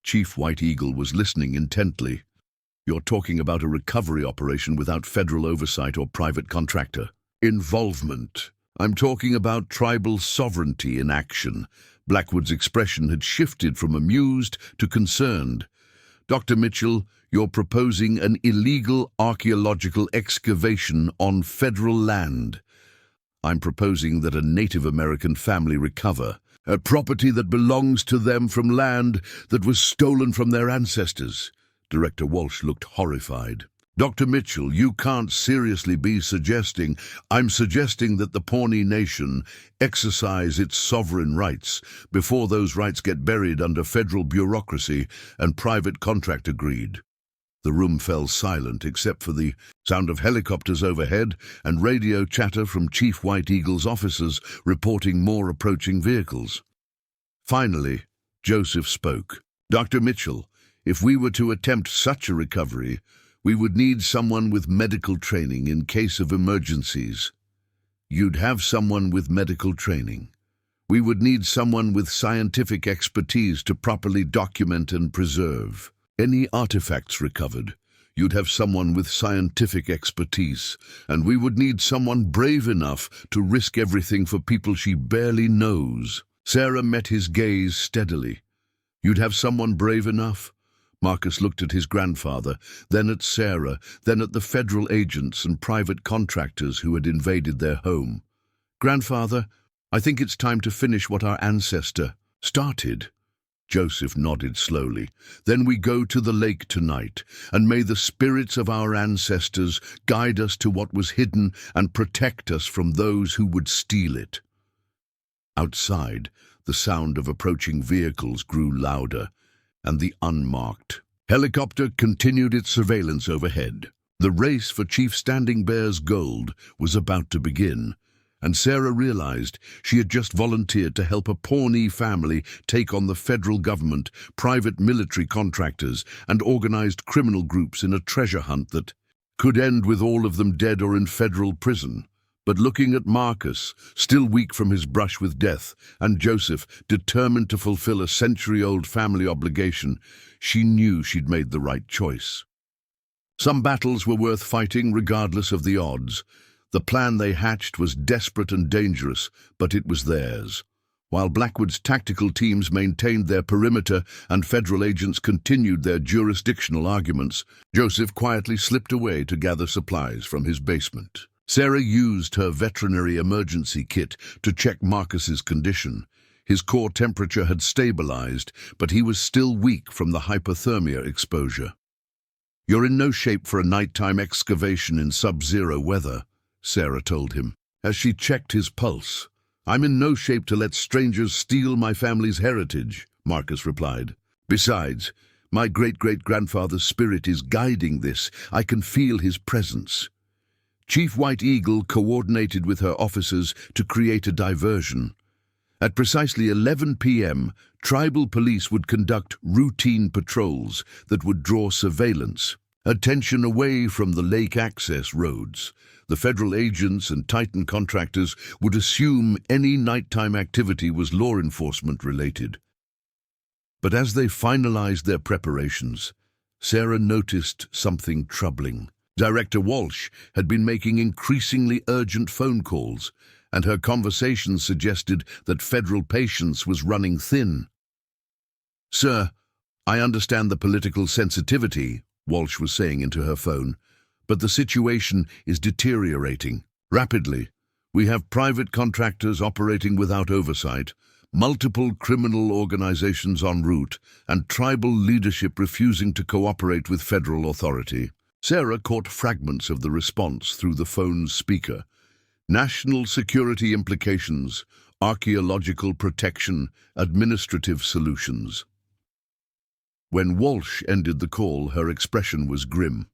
Chief White Eagle was listening intently. You're talking about a recovery operation without federal oversight or private contractor involvement. I'm talking about tribal sovereignty in action. Blackwood's expression had shifted from amused to concerned. Dr. Mitchell, you're proposing an illegal archaeological excavation on federal land. I'm proposing that a Native American family recover a property that belongs to them from land that was stolen from their ancestors. Director Walsh looked horrified. Dr. Mitchell, you can't seriously be suggesting. I'm suggesting that the Pawnee Nation exercise its sovereign rights before those rights get buried under federal bureaucracy and private contractor greed. The room fell silent except for the sound of helicopters overhead and radio chatter from Chief White Eagle's officers reporting more approaching vehicles. Finally, Joseph spoke. Dr. Mitchell, if we were to attempt such a recovery, we would need someone with medical training in case of emergencies. You'd have someone with medical training. We would need someone with scientific expertise to properly document and preserve any artifacts recovered. You'd have someone with scientific expertise, and we would need someone brave enough to risk everything for people she barely knows. Sarah met his gaze steadily. You'd have someone brave enough? Marcus looked at his grandfather, then at Sarah, then at the federal agents and private contractors who had invaded their home. Grandfather, I think it's time to finish what our ancestor started. Joseph nodded slowly. Then we go to the lake tonight, and may the spirits of our ancestors guide us to what was hidden and protect us from those who would steal it. Outside, the sound of approaching vehicles grew louder, and the unmarked helicopter continued its surveillance overhead. The race for Chief Standing Bear's gold was about to begin, and Sarah realized she had just volunteered to help a Pawnee family take on the federal government, private military contractors, and organized criminal groups in a treasure hunt that could end with all of them dead or in federal prison. But looking at Marcus, still weak from his brush with death, and Joseph, determined to fulfill a century-old family obligation, she knew she'd made the right choice. Some battles were worth fighting regardless of the odds. The plan they hatched was desperate and dangerous, but it was theirs. While Blackwood's tactical teams maintained their perimeter and federal agents continued their jurisdictional arguments, Joseph quietly slipped away to gather supplies from his basement. Sarah used her veterinary emergency kit to check Marcus's condition. His core temperature had stabilized, but he was still weak from the hypothermia exposure. "You're in no shape for a nighttime excavation in sub-zero weather," Sarah told him, as she checked his pulse. "I'm in no shape to let strangers steal my family's heritage," Marcus replied. "Besides, my great-great-grandfather's spirit is guiding this. I can feel his presence." Chief White Eagle coordinated with her officers to create a diversion. At precisely 11 p.m., tribal police would conduct routine patrols that would draw surveillance attention away from the lake access roads. The federal agents and Titan contractors would assume any nighttime activity was law enforcement related. But as they finalized their preparations, Sarah noticed something troubling. Director Walsh had been making increasingly urgent phone calls, and her conversations suggested that federal patience was running thin. "Sir, I understand the political sensitivity," Walsh was saying into her phone, "but the situation is deteriorating rapidly. We have private contractors operating without oversight, multiple criminal organizations en route, and tribal leadership refusing to cooperate with federal authority." Sarah caught fragments of the response through the phone's speaker. National security implications, archaeological protection, administrative solutions. When Walsh ended the call, her expression was grim.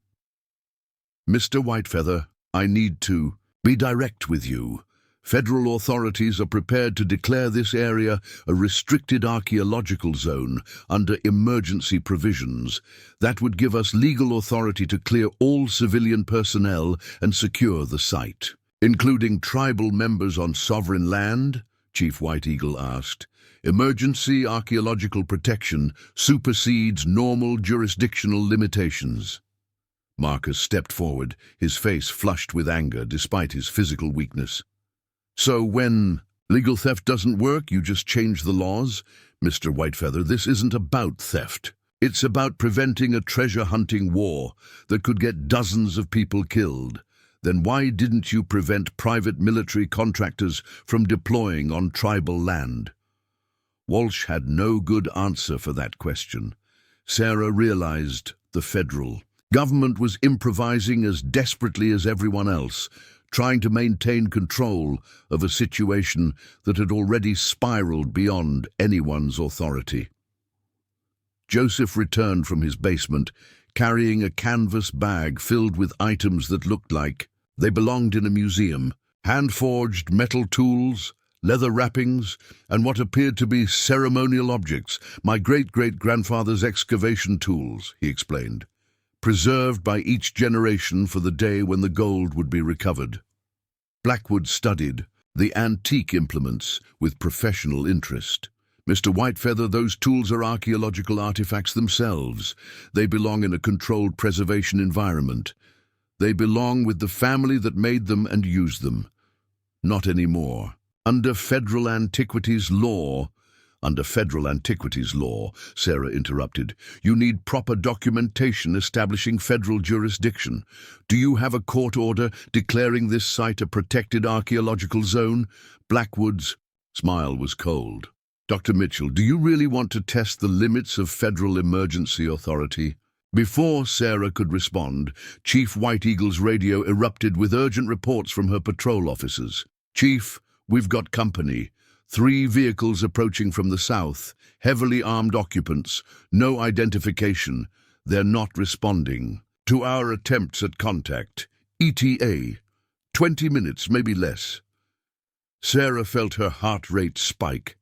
"Mr. Whitefeather, I need to be direct with you. Federal authorities are prepared to declare this area a restricted archaeological zone under emergency provisions. That would give us legal authority to clear all civilian personnel and secure the site." "Including tribal members on sovereign land?" Chief White Eagle asked. "Emergency archaeological protection supersedes normal jurisdictional limitations." Marcus stepped forward, his face flushed with anger despite his physical weakness. "So when legal theft doesn't work, you just change the laws? Mr. Whitefeather, this isn't about theft. It's about preventing a treasure-hunting war that could get dozens of people killed. Then why didn't you prevent private military contractors from deploying on tribal land?" Walsh had no good answer for that question. Sarah realized the federal government was improvising as desperately as everyone else, trying to maintain control of a situation that had already spiraled beyond anyone's authority. Joseph returned from his basement, carrying a canvas bag filled with items that looked like they belonged in a museum. Hand-forged metal tools, leather wrappings, and what appeared to be ceremonial objects. "My great-great-grandfather's excavation tools," he explained, "preserved by each generation for the day when the gold would be recovered." Blackwood studied the antique implements with professional interest. "Mr. Whitefeather, those tools are archaeological artifacts themselves. They belong in a controlled preservation environment. They belong with the family that made them and used them. Not anymore. Under federal antiquities law," Sarah interrupted, "you need proper documentation establishing federal jurisdiction. Do you have a court order declaring this site a protected archaeological zone?" Blackwood's smile was cold. "Dr. Mitchell, do you really want to test the limits of federal emergency authority?" Before Sarah could respond, Chief White Eagle's radio erupted with urgent reports from her patrol officers. "Chief, we've got company. 3 vehicles approaching from the south, heavily armed occupants, no identification. They're not responding to our attempts at contact. ETA, 20 minutes, maybe less." Sarah felt her heart rate spike.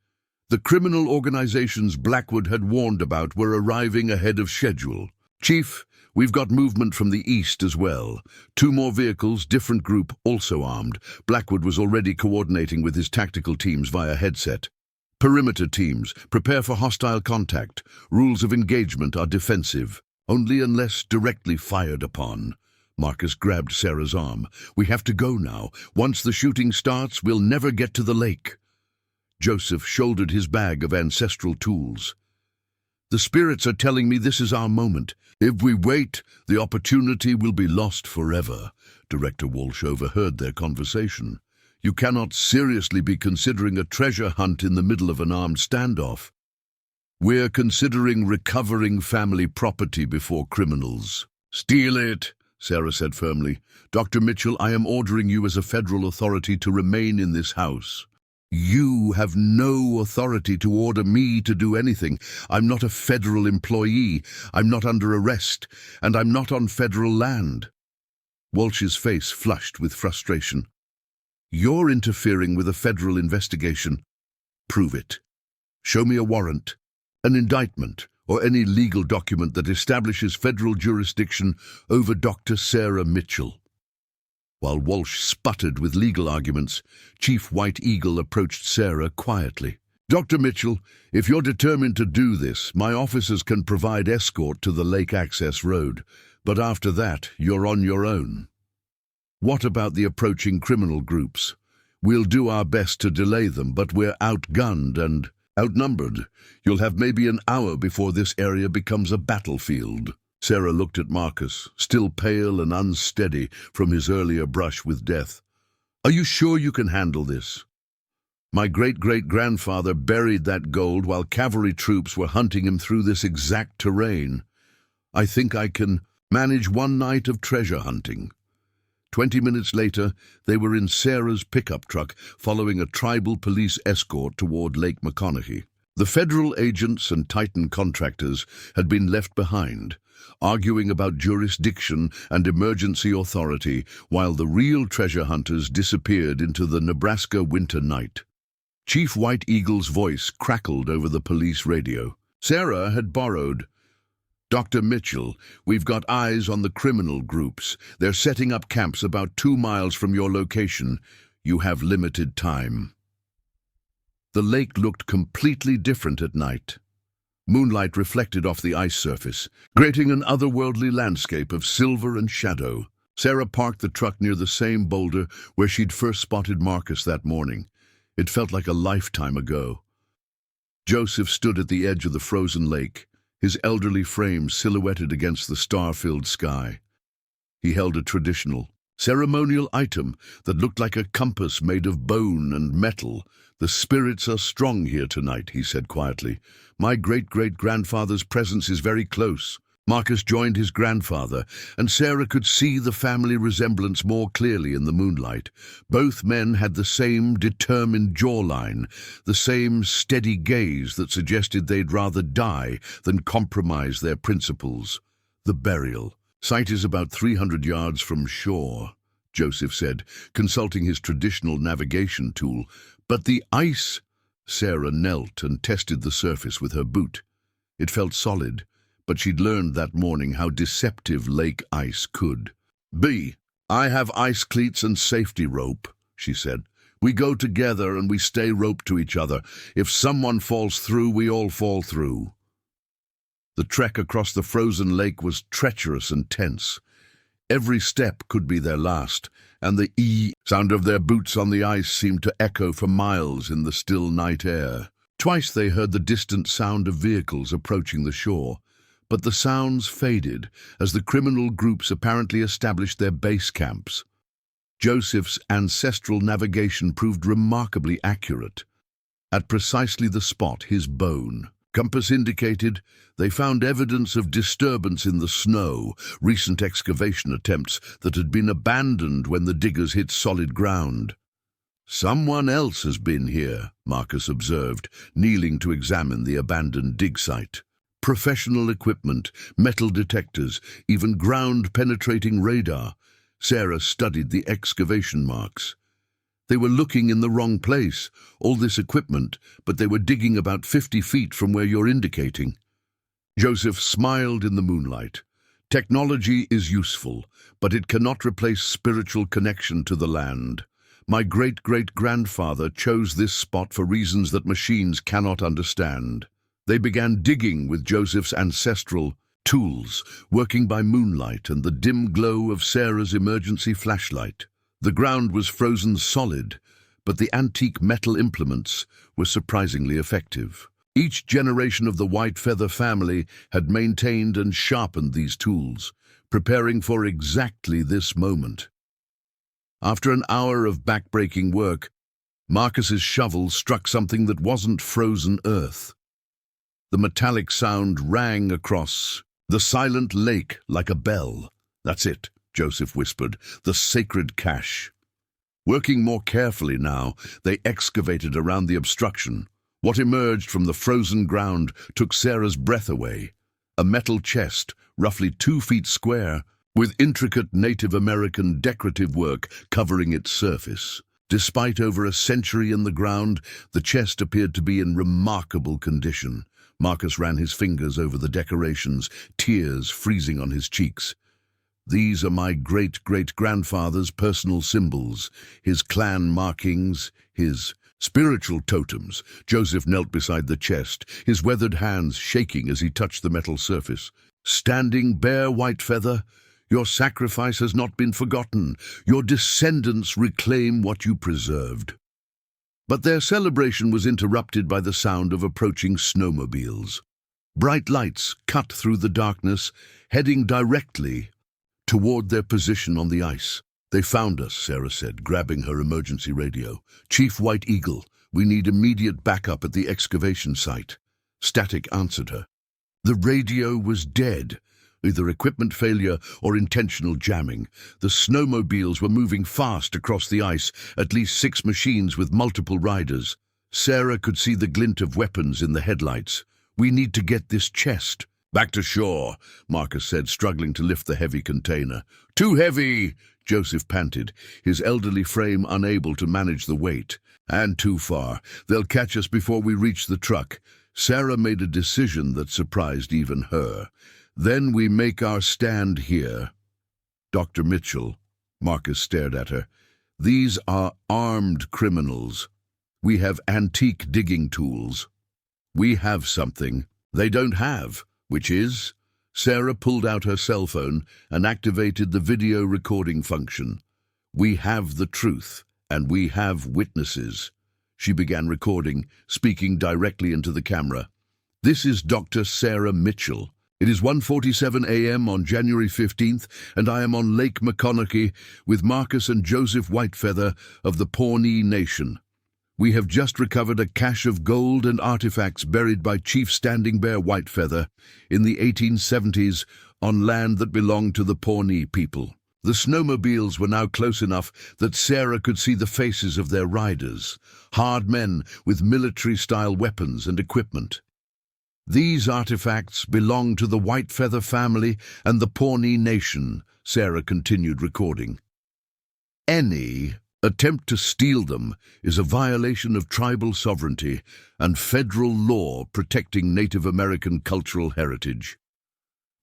The criminal organizations Blackwood had warned about were arriving ahead of schedule. "Chief, we've got movement from the east as well. 2 more vehicles, different group, also armed." Blackwood was already coordinating with his tactical teams via headset. "Perimeter teams, prepare for hostile contact. Rules of engagement are defensive, only unless directly fired upon." Marcus grabbed Sarah's arm. "We have to go now. Once the shooting starts, we'll never get to the lake." Joseph shouldered his bag of ancestral tools. "The spirits are telling me this is our moment. If we wait, the opportunity will be lost forever." Director Walsh overheard their conversation. "You cannot seriously be considering a treasure hunt in the middle of an armed standoff. We're considering recovering family property before criminals." "Steal it," Sarah said firmly. "Dr. Mitchell, I am ordering you as a federal authority to remain in this house." "You have no authority to order me to do anything. I'm not a federal employee. I'm not under arrest, and I'm not on federal land." Walsh's face flushed with frustration. "You're interfering with a federal investigation. Prove it. Show me a warrant, an indictment, or any legal document that establishes federal jurisdiction over Dr. Sarah Mitchell." While Walsh sputtered with legal arguments, Chief White Eagle approached Sarah quietly. "Dr. Mitchell, if you're determined to do this, my officers can provide escort to the lake access road, but after that, you're on your own." "What about the approaching criminal groups? We'll do our best to delay them, but we're outgunned and outnumbered. You'll have maybe an hour before this area becomes a battlefield." Sarah looked at Marcus, still pale and unsteady from his earlier brush with death. "Are you sure you can handle this? My great-great-grandfather buried that gold while cavalry troops were hunting him through this exact terrain. I think I can manage one night of treasure hunting." 20 minutes later, they were in Sarah's pickup truck, following a tribal police escort toward Lake McConaughey. The federal agents and Titan contractors had been left behind, arguing about jurisdiction and emergency authority, while the real treasure hunters disappeared into the Nebraska winter night. Chief White Eagle's voice crackled over the police radio. Sarah had borrowed, "Dr. Mitchell, we've got eyes on the criminal groups. They're setting up camps about 2 miles from your location. You have limited time." The lake looked completely different at night. Moonlight reflected off the ice surface, creating an otherworldly landscape of silver and shadow. Sarah parked the truck near the same boulder where she'd first spotted Marcus that morning. It felt like a lifetime ago. Joseph stood at the edge of the frozen lake, his elderly frame silhouetted against the star-filled sky. He held a traditional, ceremonial item that looked like a compass made of bone and metal. "The spirits are strong here tonight," he said quietly. "My great-great-grandfather's presence is very close." Marcus joined his grandfather, and Sarah could see the family resemblance more clearly in the moonlight. Both men had the same determined jawline, the same steady gaze that suggested they'd rather die than compromise their principles. "The burial site is about 300 yards from shore," Joseph said, consulting his traditional navigation tool. "But the ice—" Sarah knelt and tested the surface with her boot. It felt solid, but she'd learned that morning how deceptive lake ice could be. "I have ice cleats and safety rope," she said. "We go together and we stay roped to each other. If someone falls through, we all fall through." The trek across the frozen lake was treacherous and tense. Every step could be their last, and the sound of their boots on the ice seemed to echo for miles in the still night air. Twice they heard the distant sound of vehicles approaching the shore, but the sounds faded as the criminal groups apparently established their base camps. Joseph's ancestral navigation proved remarkably accurate. At precisely the spot his bone compass indicated, they found evidence of disturbance in the snow, recent excavation attempts that had been abandoned when the diggers hit solid ground. "Someone else has been here," Marcus observed, kneeling to examine the abandoned dig site. Professional equipment, metal detectors, even ground-penetrating radar. Sarah studied the excavation marks. They were looking in the wrong place, all this equipment, but they were digging about 50 feet from where you're indicating. Joseph smiled in the moonlight. "Technology is useful, but it cannot replace spiritual connection to the land. My great-great-grandfather chose this spot for reasons that machines cannot understand." They began digging with Joseph's ancestral tools, working by moonlight and the dim glow of Sarah's emergency flashlight. The ground was frozen solid, but the antique metal implements were surprisingly effective. Each generation of the White Feather family had maintained and sharpened these tools, preparing for exactly this moment. After an hour of back-breaking work, Marcus's shovel struck something that wasn't frozen earth. The metallic sound rang across the silent lake like a bell. "That's it," Joseph whispered, "the sacred cache." Working more carefully now, they excavated around the obstruction. What emerged from the frozen ground took Sarah's breath away. A metal chest, roughly 2 feet square, with intricate Native American decorative work covering its surface. Despite over a century in the ground, the chest appeared to be in remarkable condition. Marcus ran his fingers over the decorations, tears freezing on his cheeks. "These are my great-great-grandfather's personal symbols, his clan markings, his spiritual totems." Joseph knelt beside the chest, his weathered hands shaking as he touched the metal surface. "Standing bare, White Feather, your sacrifice has not been forgotten. Your descendants reclaim what you preserved." But their celebration was interrupted by the sound of approaching snowmobiles. Bright lights cut through the darkness, heading directly toward their position on the ice. "They found us," Sarah said, grabbing her emergency radio. "Chief White Eagle, we need immediate backup at the excavation site." Static answered her. The radio was dead, either equipment failure or intentional jamming. The snowmobiles were moving fast across the ice, at least 6 machines with multiple riders. Sarah could see the glint of weapons in the headlights. "We need to get this chest." "Back to shore," Marcus said, struggling to lift the heavy container. "Too heavy," Joseph panted, his elderly frame unable to manage the weight. "And too far. They'll catch us before we reach the truck." Sarah made a decision that surprised even her. "Then we make our stand here." "Dr. Mitchell," Marcus stared at her, "these are armed criminals. We have antique digging tools. We have something They don't have, which is... Sarah pulled out her cell phone and activated the video recording function. We have the truth, and we have witnesses. She began recording, speaking directly into the camera. This is Dr. Sarah Mitchell. It is 1:47 a.m. on January 15th, and I am on Lake McConaughey with Marcus and Joseph Whitefeather of the Pawnee Nation. We have just recovered a cache of gold and artifacts buried by Chief Standing Bear Whitefeather in the 1870s on land that belonged to the Pawnee people. The snowmobiles were now close enough that Sarah could see the faces of their riders, hard men with military-style weapons and equipment. These artifacts belong to the Whitefeather family and the Pawnee Nation, Sarah continued recording. Any attempt to steal them is a violation of tribal sovereignty and federal law protecting Native American cultural heritage.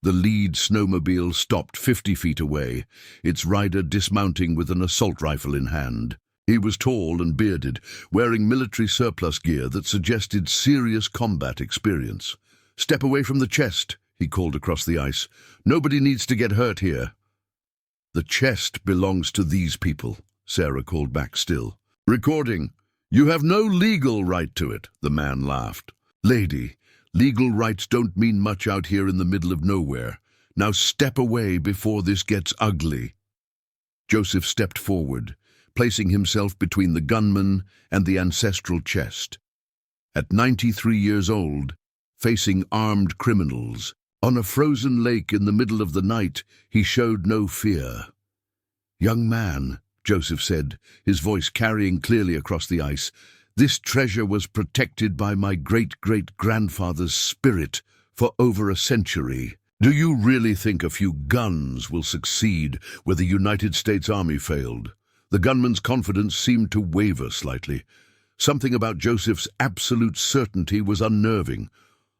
The lead snowmobile stopped 50 feet away, its rider dismounting with an assault rifle in hand. He was tall and bearded, wearing military surplus gear that suggested serious combat experience. "Step away from the chest," he called across the ice. "Nobody needs to get hurt here." "The chest belongs to these people," Sarah called back still. Recording. "You have no legal right to it," the man laughed. "Lady, legal rights don't mean much out here in the middle of nowhere. Now step away before this gets ugly." Joseph stepped forward, placing himself between the gunman and the ancestral chest. At 93 years old, facing armed criminals, on a frozen lake in the middle of the night, he showed no fear. "Young man," Joseph said, his voice carrying clearly across the ice, "this treasure was protected by my great-great-grandfather's spirit for over a century. Do you really think a few guns will succeed where the United States Army failed?" The gunman's confidence seemed to waver slightly. Something about Joseph's absolute certainty was unnerving.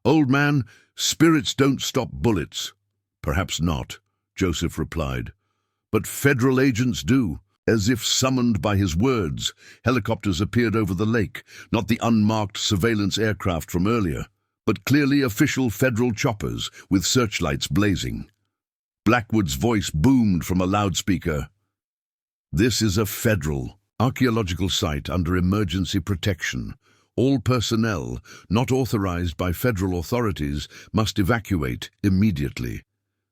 "Old man, spirits don't stop bullets." "Perhaps not," Joseph replied. "But federal agents do." As if summoned by his words, helicopters appeared over the lake, not the unmarked surveillance aircraft from earlier, but clearly official federal choppers with searchlights blazing. Blackwood's voice boomed from a loudspeaker. "This is a federal archaeological site under emergency protection. All personnel not authorized by federal authorities must evacuate immediately."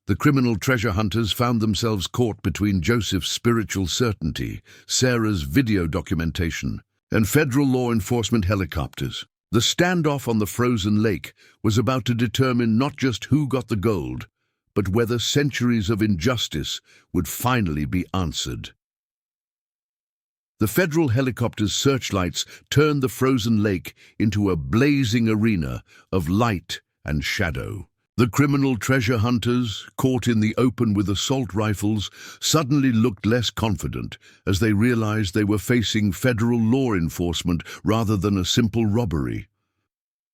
The criminal treasure hunters found themselves caught between Joseph's spiritual certainty, Sarah's video documentation, and federal law enforcement helicopters. The standoff on the frozen lake was about to determine not just who got the gold, but whether centuries of injustice would finally be answered. The federal helicopters' searchlights turned the frozen lake into a blazing arena of light and shadow. The criminal treasure hunters, caught in the open with assault rifles, suddenly looked less confident as they realized they were facing federal law enforcement rather than a simple robbery.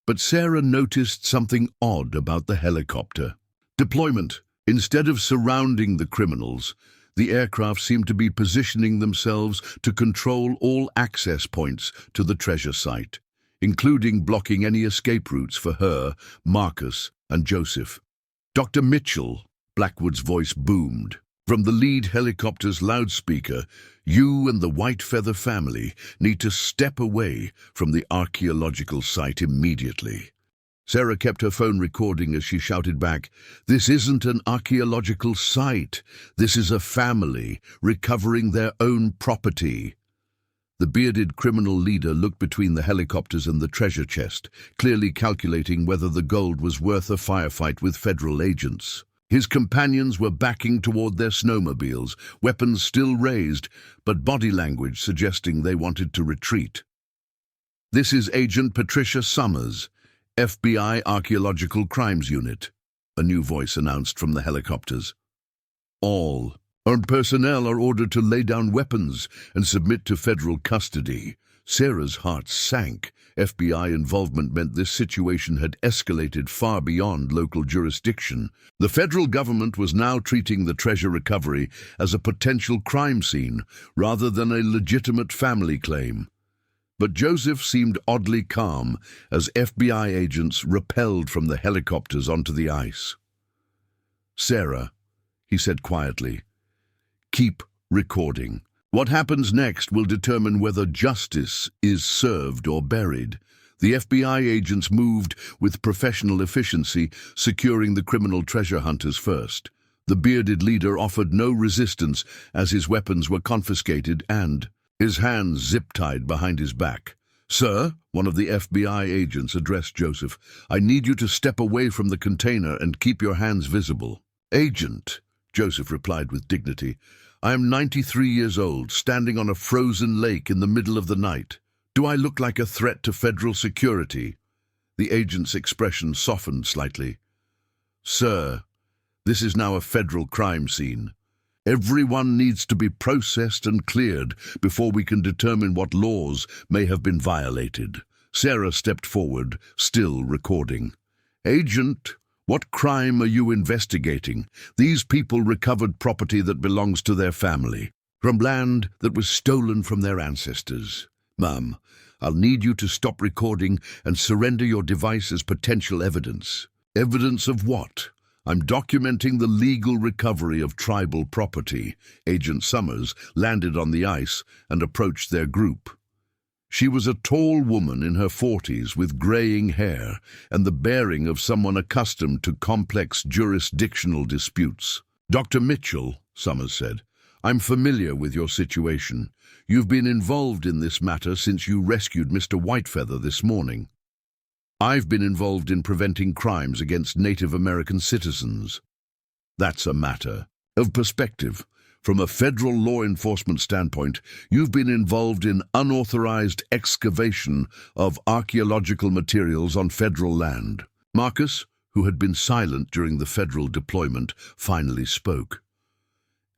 But Sarah noticed something odd about the helicopter. Deployment. Instead of surrounding the criminals, the aircraft seemed to be positioning themselves to control all access points to the treasure site, including blocking any escape routes for her, Marcus, and Joseph. "Dr. Mitchell," Blackwood's voice boomed. From the lead helicopter's loudspeaker, "You and the Whitefeather family need to step away from the archaeological site immediately." Sarah kept her phone recording as she shouted back, "This isn't an archaeological site. This is a family recovering their own property." The bearded criminal leader looked between the helicopters and the treasure chest, clearly calculating whether the gold was worth a firefight with federal agents. His companions were backing toward their snowmobiles, weapons still raised, but body language suggesting they wanted to retreat. "This is Agent Patricia Summers, FBI Archaeological Crimes Unit," a new voice announced from the helicopters. "All armed personnel are ordered to lay down weapons and submit to federal custody." Sarah's heart sank. FBI involvement meant this situation had escalated far beyond local jurisdiction. The federal government was now treating the treasure recovery as a potential crime scene rather than a legitimate family claim. But Joseph seemed oddly calm as FBI agents rappelled from the helicopters onto the ice. "Sarah," he said quietly, "keep recording. What happens next will determine whether justice is served or buried." The FBI agents moved with professional efficiency, securing the criminal treasure hunters first. The bearded leader offered no resistance as his weapons were confiscated and, his hands zip-tied behind his back. "Sir," one of the FBI agents addressed Joseph, "I need you to step away from the container and keep your hands visible." "Agent," Joseph replied with dignity, "I am 93 years old, standing on a frozen lake in the middle of the night. Do I look like a threat to federal security?" The agent's expression softened slightly. "Sir, this is now a federal crime scene. Everyone needs to be processed and cleared before we can determine what laws may have been violated." Sarah stepped forward, still recording. "Agent, what crime are you investigating? These people recovered property that belongs to their family, from land that was stolen from their ancestors. Ma'am, I'll need you to stop recording and surrender your device as potential evidence." "Evidence of what?" "I'm documenting the legal recovery of tribal property." Agent Summers landed on the ice and approached their group. She was a tall woman in her 40s with graying hair and the bearing of someone accustomed to complex jurisdictional disputes. "Dr. Mitchell," Summers said, "I'm familiar with your situation. You've been involved in this matter since you rescued Mr. Whitefeather this morning. I've been involved in preventing crimes against Native American citizens. That's a matter of perspective. From a federal law enforcement standpoint, you've been involved in unauthorized excavation of archaeological materials on federal land." Marcus, who had been silent during the federal deployment, finally spoke.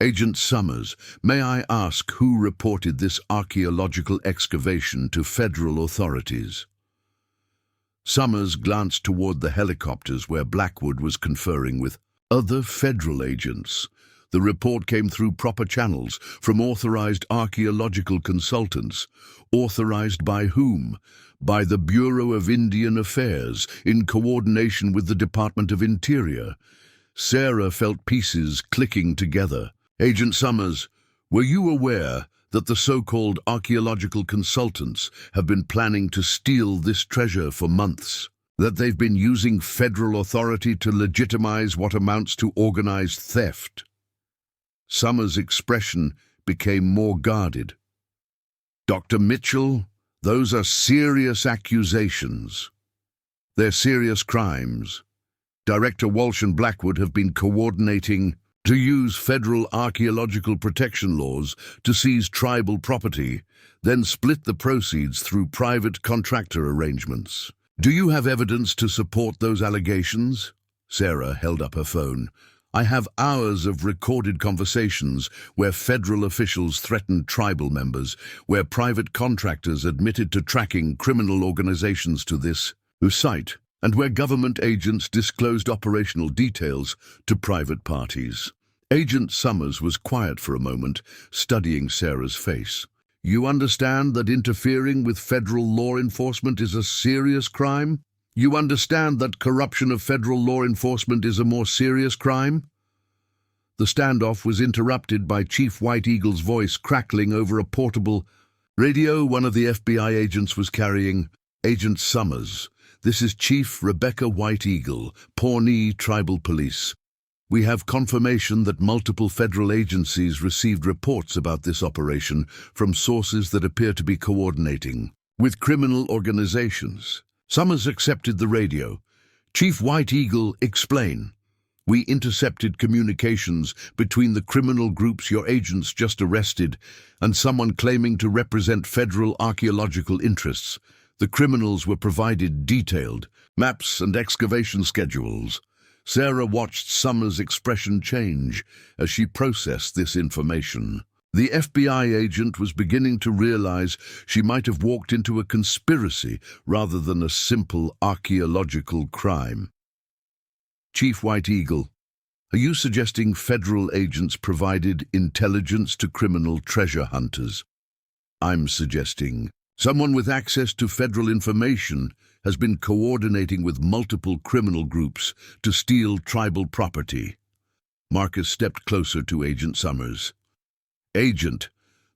"Agent Summers, may I ask who reported this archaeological excavation to federal authorities?" Summers glanced toward the helicopters where Blackwood was conferring with other federal agents. The report came through proper channels from authorized archaeological consultants. Authorized by whom? By the Bureau of Indian Affairs, in coordination with the Department of Interior. Sarah felt pieces clicking together. "Agent Summers, were you aware that the so-called archaeological consultants have been planning to steal this treasure for months? That they've been using federal authority to legitimize what amounts to organized theft?" Summers' expression became more guarded. "Dr. Mitchell, those are serious accusations. They're serious crimes. Director Walsh and Blackwood have been coordinating to use federal archaeological protection laws to seize tribal property, then split the proceeds through private contractor arrangements. Do you have evidence to support those allegations?" Sarah held up her phone. "I have hours of recorded conversations where federal officials threatened tribal members, where private contractors admitted to tracking criminal organizations to this site, and where government agents disclosed operational details to private parties." Agent Summers was quiet for a moment, studying Sarah's face. "You understand that interfering with federal law enforcement is a serious crime? You understand that corruption of federal law enforcement is a more serious crime?" The standoff was interrupted by Chief White Eagle's voice crackling over a portable radio one of the FBI agents was carrying. "Agent Summers, this is Chief Rebecca White Eagle, Pawnee Tribal Police. We have confirmation that multiple federal agencies received reports about this operation from sources that appear to be coordinating with criminal organizations." Summers accepted the radio. "Chief White Eagle, explain." "We intercepted communications between the criminal groups your agents just arrested and someone claiming to represent federal archaeological interests. The criminals were provided detailed maps and excavation schedules." Sarah watched Summers' expression change as she processed this information. The FBI agent was beginning to realize she might have walked into a conspiracy rather than a simple archaeological crime. "Chief White Eagle, are you suggesting federal agents provided intelligence to criminal treasure hunters?" "I'm suggesting Someone with access to federal information has been coordinating with multiple criminal groups to steal tribal property. Marcus stepped closer to Agent Summers. Agent,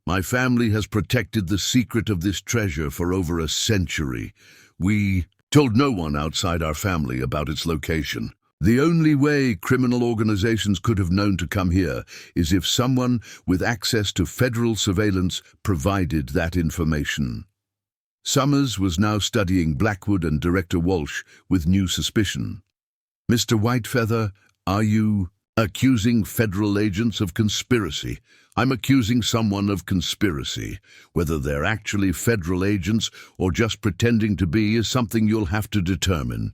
my family has protected the secret of this treasure for over a century. We told no one outside our family about its location. The only way criminal organizations could have known to come here is if someone with access to federal surveillance provided that information. Summers was now studying Blackwood and Director Walsh with new suspicion. Mr. Whitefeather, are you accusing federal agents of conspiracy? I'm accusing someone of conspiracy. Whether they're actually federal agents or just pretending to be is something you'll have to determine.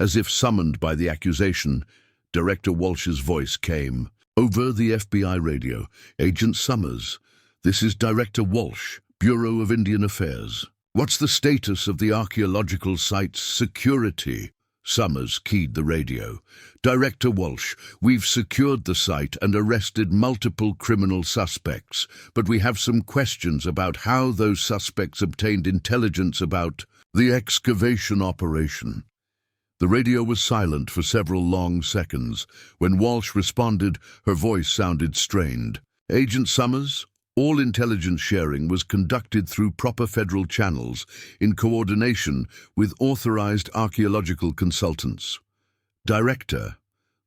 As if summoned by the accusation, Director Walsh's voice came. Over the FBI radio, Agent Summers, this is Director Walsh, Bureau of Indian Affairs. What's the status of the archaeological site's security? Summers keyed the radio. Director Walsh, we've secured the site and arrested multiple criminal suspects, but we have some questions about how those suspects obtained intelligence about the excavation operation. The radio was silent for several long seconds. When Walsh responded, her voice sounded strained. Agent Summers, all intelligence sharing was conducted through proper federal channels in coordination with authorized archaeological consultants. Director,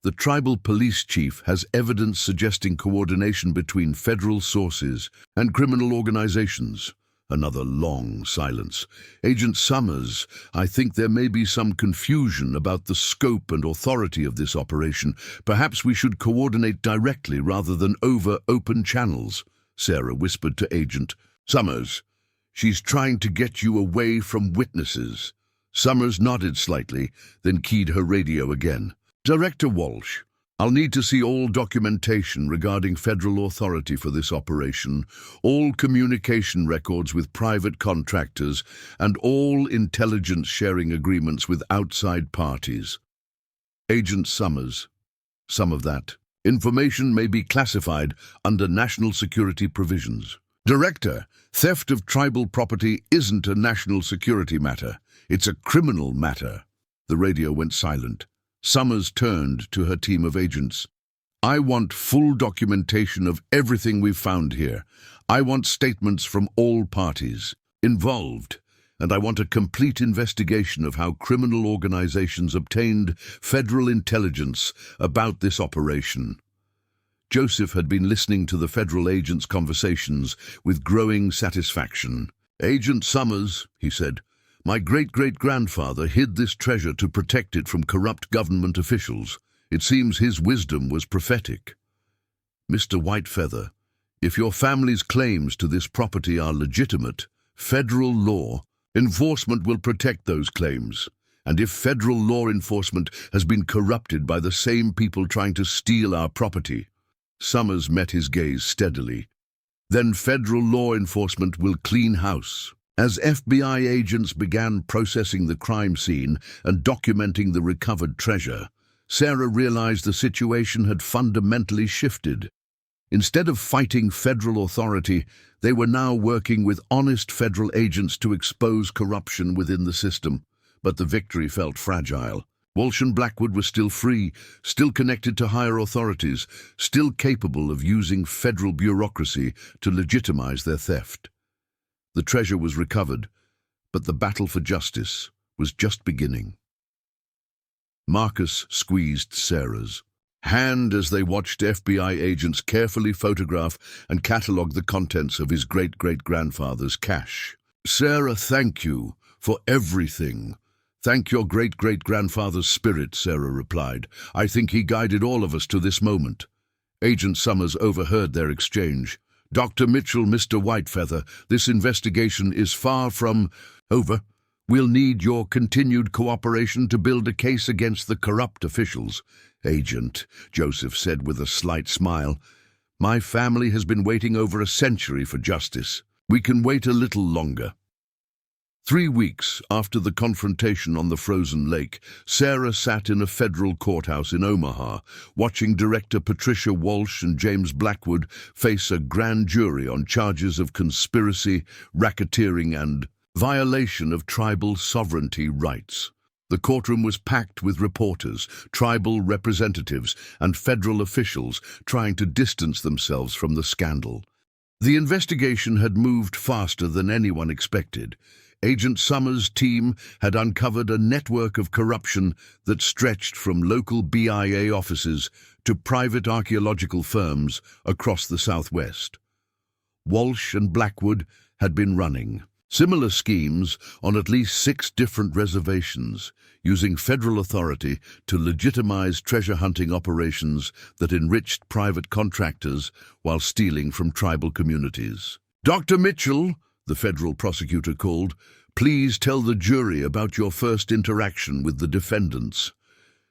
the tribal police chief has evidence suggesting coordination between federal sources and criminal organizations. Another long silence. Agent Summers, I think there may be some confusion about the scope and authority of this operation. Perhaps we should coordinate directly rather than over open channels, Sarah whispered to Agent Summers. She's trying to get you away from witnesses. Summers nodded slightly, then keyed her radio again. Director Walsh, I'll need to see all documentation regarding federal authority for this operation, all communication records with private contractors, and all intelligence sharing agreements with outside parties. Agent Summers, some of that information may be classified under national security provisions. Director, theft of tribal property isn't a national security matter. It's a criminal matter. The radio went silent. Summers turned to her team of agents. I want full documentation of everything we've found here. I want statements from all parties involved, and I want a complete investigation of how criminal organizations obtained federal intelligence about this operation. Joseph had been listening to the federal agents' conversations with growing satisfaction. Agent Summers, he said, my great-great-grandfather hid this treasure to protect it from corrupt government officials. It seems his wisdom was prophetic. Mr. Whitefeather, if your family's claims to this property are legitimate, federal law enforcement will protect those claims. And if federal law enforcement has been corrupted by the same people trying to steal our property, Summers met his gaze steadily, then federal law enforcement will clean house. As FBI agents began processing the crime scene and documenting the recovered treasure, Sarah realized the situation had fundamentally shifted. Instead of fighting federal authority, they were now working with honest federal agents to expose corruption within the system. But the victory felt fragile. Walsh and Blackwood were still free, still connected to higher authorities, still capable of using federal bureaucracy to legitimize their theft. The treasure was recovered, but the battle for justice was just beginning. Marcus squeezed Sarah's hand as they watched FBI agents carefully photograph and catalog the contents of his great-great-grandfather's cache. Sarah, thank you for everything. Thank your great-great-grandfather's spirit, Sarah replied. I think he guided all of us to this moment. Agent Summers overheard their exchange. Dr. Mitchell, Mr. Whitefeather, this investigation is far from over. We'll need your continued cooperation to build a case against the corrupt officials. Agent, Joseph said with a slight smile, my family has been waiting over a century for justice. We can wait a little longer. 3 weeks after the confrontation on the frozen lake, Sarah sat in a federal courthouse in Omaha, watching director Patricia Walsh and James Blackwood face a grand jury on charges of conspiracy, racketeering, and violation of tribal sovereignty rights. The courtroom was packed with reporters, tribal representatives, and federal officials trying to distance themselves from the scandal. The investigation had moved faster than anyone expected. Agent Summers' team had uncovered a network of corruption that stretched from local BIA offices to private archaeological firms across the Southwest. Walsh and Blackwood had been running similar schemes on at least 6 different reservations, using federal authority to legitimize treasure hunting operations that enriched private contractors while stealing from tribal communities. "Dr. Mitchell," the federal prosecutor called, "please tell the jury about your first interaction with the defendants."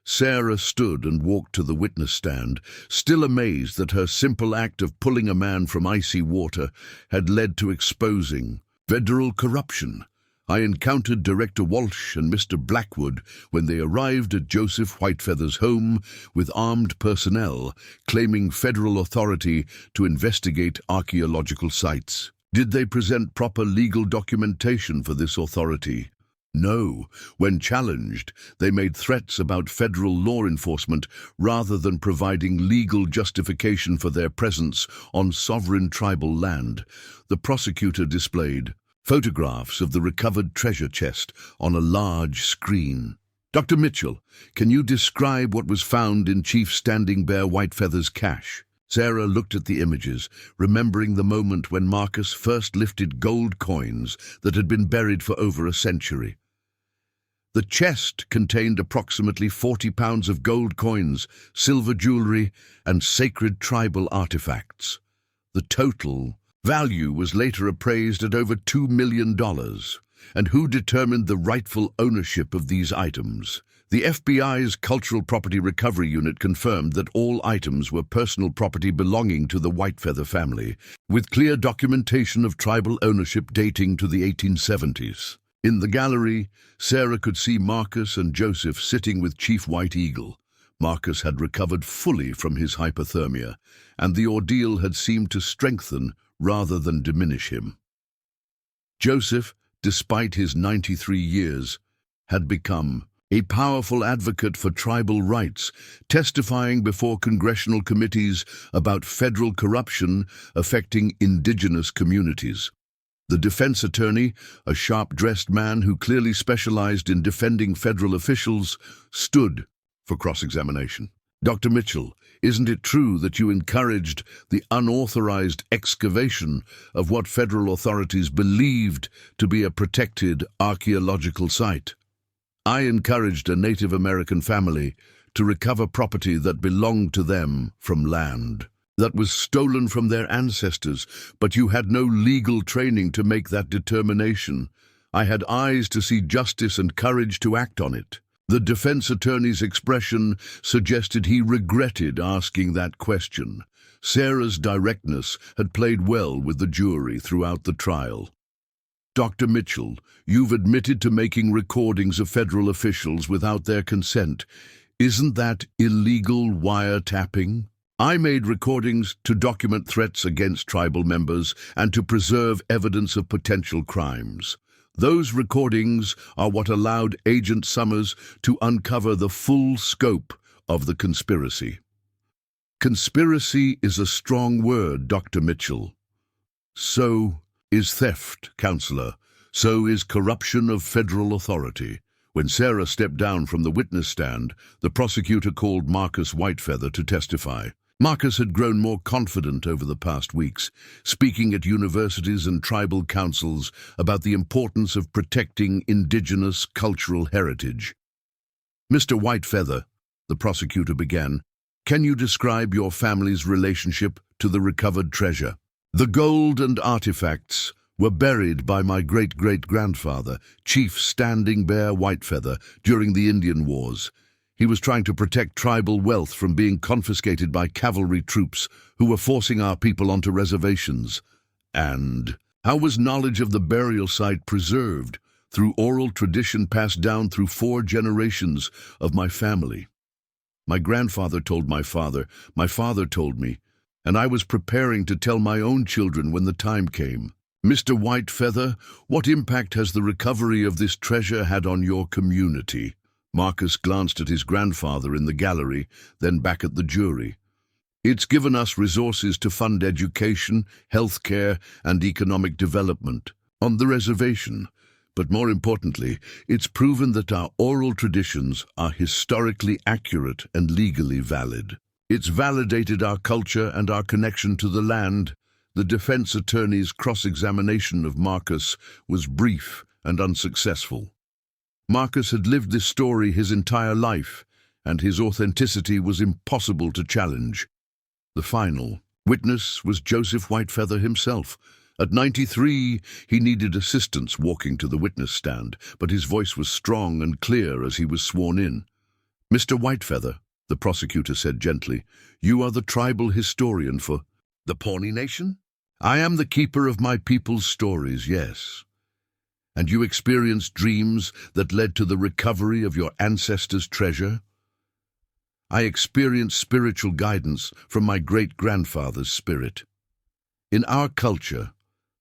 Sarah stood and walked to the witness stand, still amazed that her simple act of pulling a man from icy water had led to exposing federal corruption. "I encountered Director Walsh and Mr. Blackwood when they arrived at Joseph Whitefeather's home with armed personnel, claiming federal authority to investigate archaeological sites. Did they present proper legal documentation for this authority? No. When challenged, they made threats about federal law enforcement rather than providing legal justification for their presence on sovereign tribal land." The prosecutor displayed photographs of the recovered treasure chest on a large screen. "Dr. Mitchell, can you describe what was found in Chief Standing Bear Whitefeather's cache?" Sarah looked at the images, remembering the moment when Marcus first lifted gold coins that had been buried for over a century. The chest contained approximately 40 pounds of gold coins, silver jewelry, and sacred tribal artifacts. The total value was later appraised at over $2 million. And who determined the rightful ownership of these items? The FBI's Cultural Property Recovery Unit confirmed that all items were personal property belonging to the Whitefeather family, with clear documentation of tribal ownership dating to the 1870s. In the gallery, Sarah could see Marcus and Joseph sitting with Chief White Eagle. Marcus had recovered fully from his hypothermia, and the ordeal had seemed to strengthen rather than diminish him. Joseph, despite his 93 years, had become a powerful advocate for tribal rights, testifying before congressional committees about federal corruption affecting indigenous communities. The defense attorney, a sharp-dressed man who clearly specialized in defending federal officials, stood for cross-examination. "Dr. Mitchell, isn't it true that you encouraged the unauthorized excavation of what federal authorities believed to be a protected archaeological site?" "I encouraged a Native American family to recover property that belonged to them from land that was stolen from their ancestors, but you had no legal training to make that determination. I had eyes to see justice and courage to act on it." The defense attorney's expression suggested he regretted asking that question. Sarah's directness had played well with the jury throughout the trial. "Dr. Mitchell, you've admitted to making recordings of federal officials without their consent. Isn't that illegal wiretapping?" "I made recordings to document threats against tribal members and to preserve evidence of potential crimes. Those recordings are what allowed Agent Summers to uncover the full scope of the conspiracy." "Conspiracy is a strong word, Dr. Mitchell. So is theft, Counselor. So is corruption of federal authority." When Sarah stepped down from the witness stand, the prosecutor called Marcus Whitefeather to testify. Marcus had grown more confident over the past weeks, speaking at universities and tribal councils about the importance of protecting indigenous cultural heritage. "Mr. Whitefeather," the prosecutor began, "can you describe your family's relationship to the recovered treasure?" "The gold and artifacts were buried by my great-great-grandfather, Chief Standing Bear Whitefeather, during the Indian Wars. He was trying to protect tribal wealth from being confiscated by cavalry troops who were forcing our people onto reservations." "And how was knowledge of the burial site preserved?" through oral tradition passed down through 4 generations of my family. My grandfather told my father told me, and I was preparing to tell my own children when the time came. Mr. Whitefeather, what impact has the recovery of this treasure had on your community? Marcus glanced at his grandfather in the gallery, then back at the jury. It's given us resources to fund education, health care, and economic development on the reservation. But more importantly, it's proven that our oral traditions are historically accurate and legally valid. It's validated our culture and our connection to the land. The defense attorney's cross-examination of Marcus was brief and unsuccessful. Marcus had lived this story his entire life, and his authenticity was impossible to challenge. The final witness was Joseph Whitefeather himself. At 93, he needed assistance walking to the witness stand, but his voice was strong and clear as he was sworn in. "Mr. Whitefeather," the prosecutor said gently, "you are the tribal historian for the Pawnee Nation?" "I am the keeper of my people's stories, yes." "And you experienced dreams that led to the recovery of your ancestors' treasure?" "I experienced spiritual guidance from my great-grandfather's spirit." In our culture,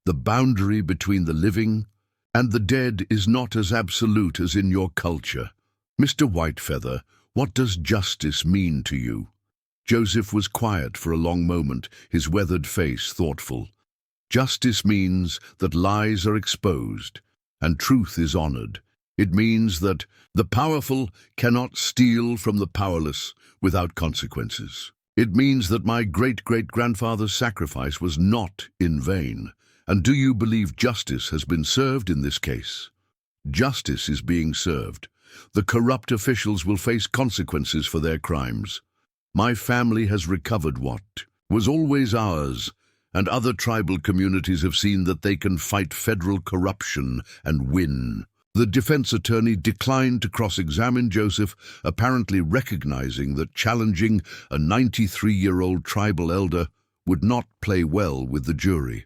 the boundary between the living and the dead is not as absolute as in your culture. Mr. Whitefeather, what does justice mean to you? Joseph was quiet for a long moment, his weathered face thoughtful. Justice means that lies are exposed and truth is honored. It means that the powerful cannot steal from the powerless without consequences. It means that my great-great-grandfather's sacrifice was not in vain. And do you believe justice has been served in this case? Justice is being served. The corrupt officials will face consequences for their crimes. My family has recovered what was always ours, and other tribal communities have seen that they can fight federal corruption and win. The defense attorney declined to cross-examine Joseph, apparently recognizing that challenging a 93-year-old tribal elder would not play well with the jury.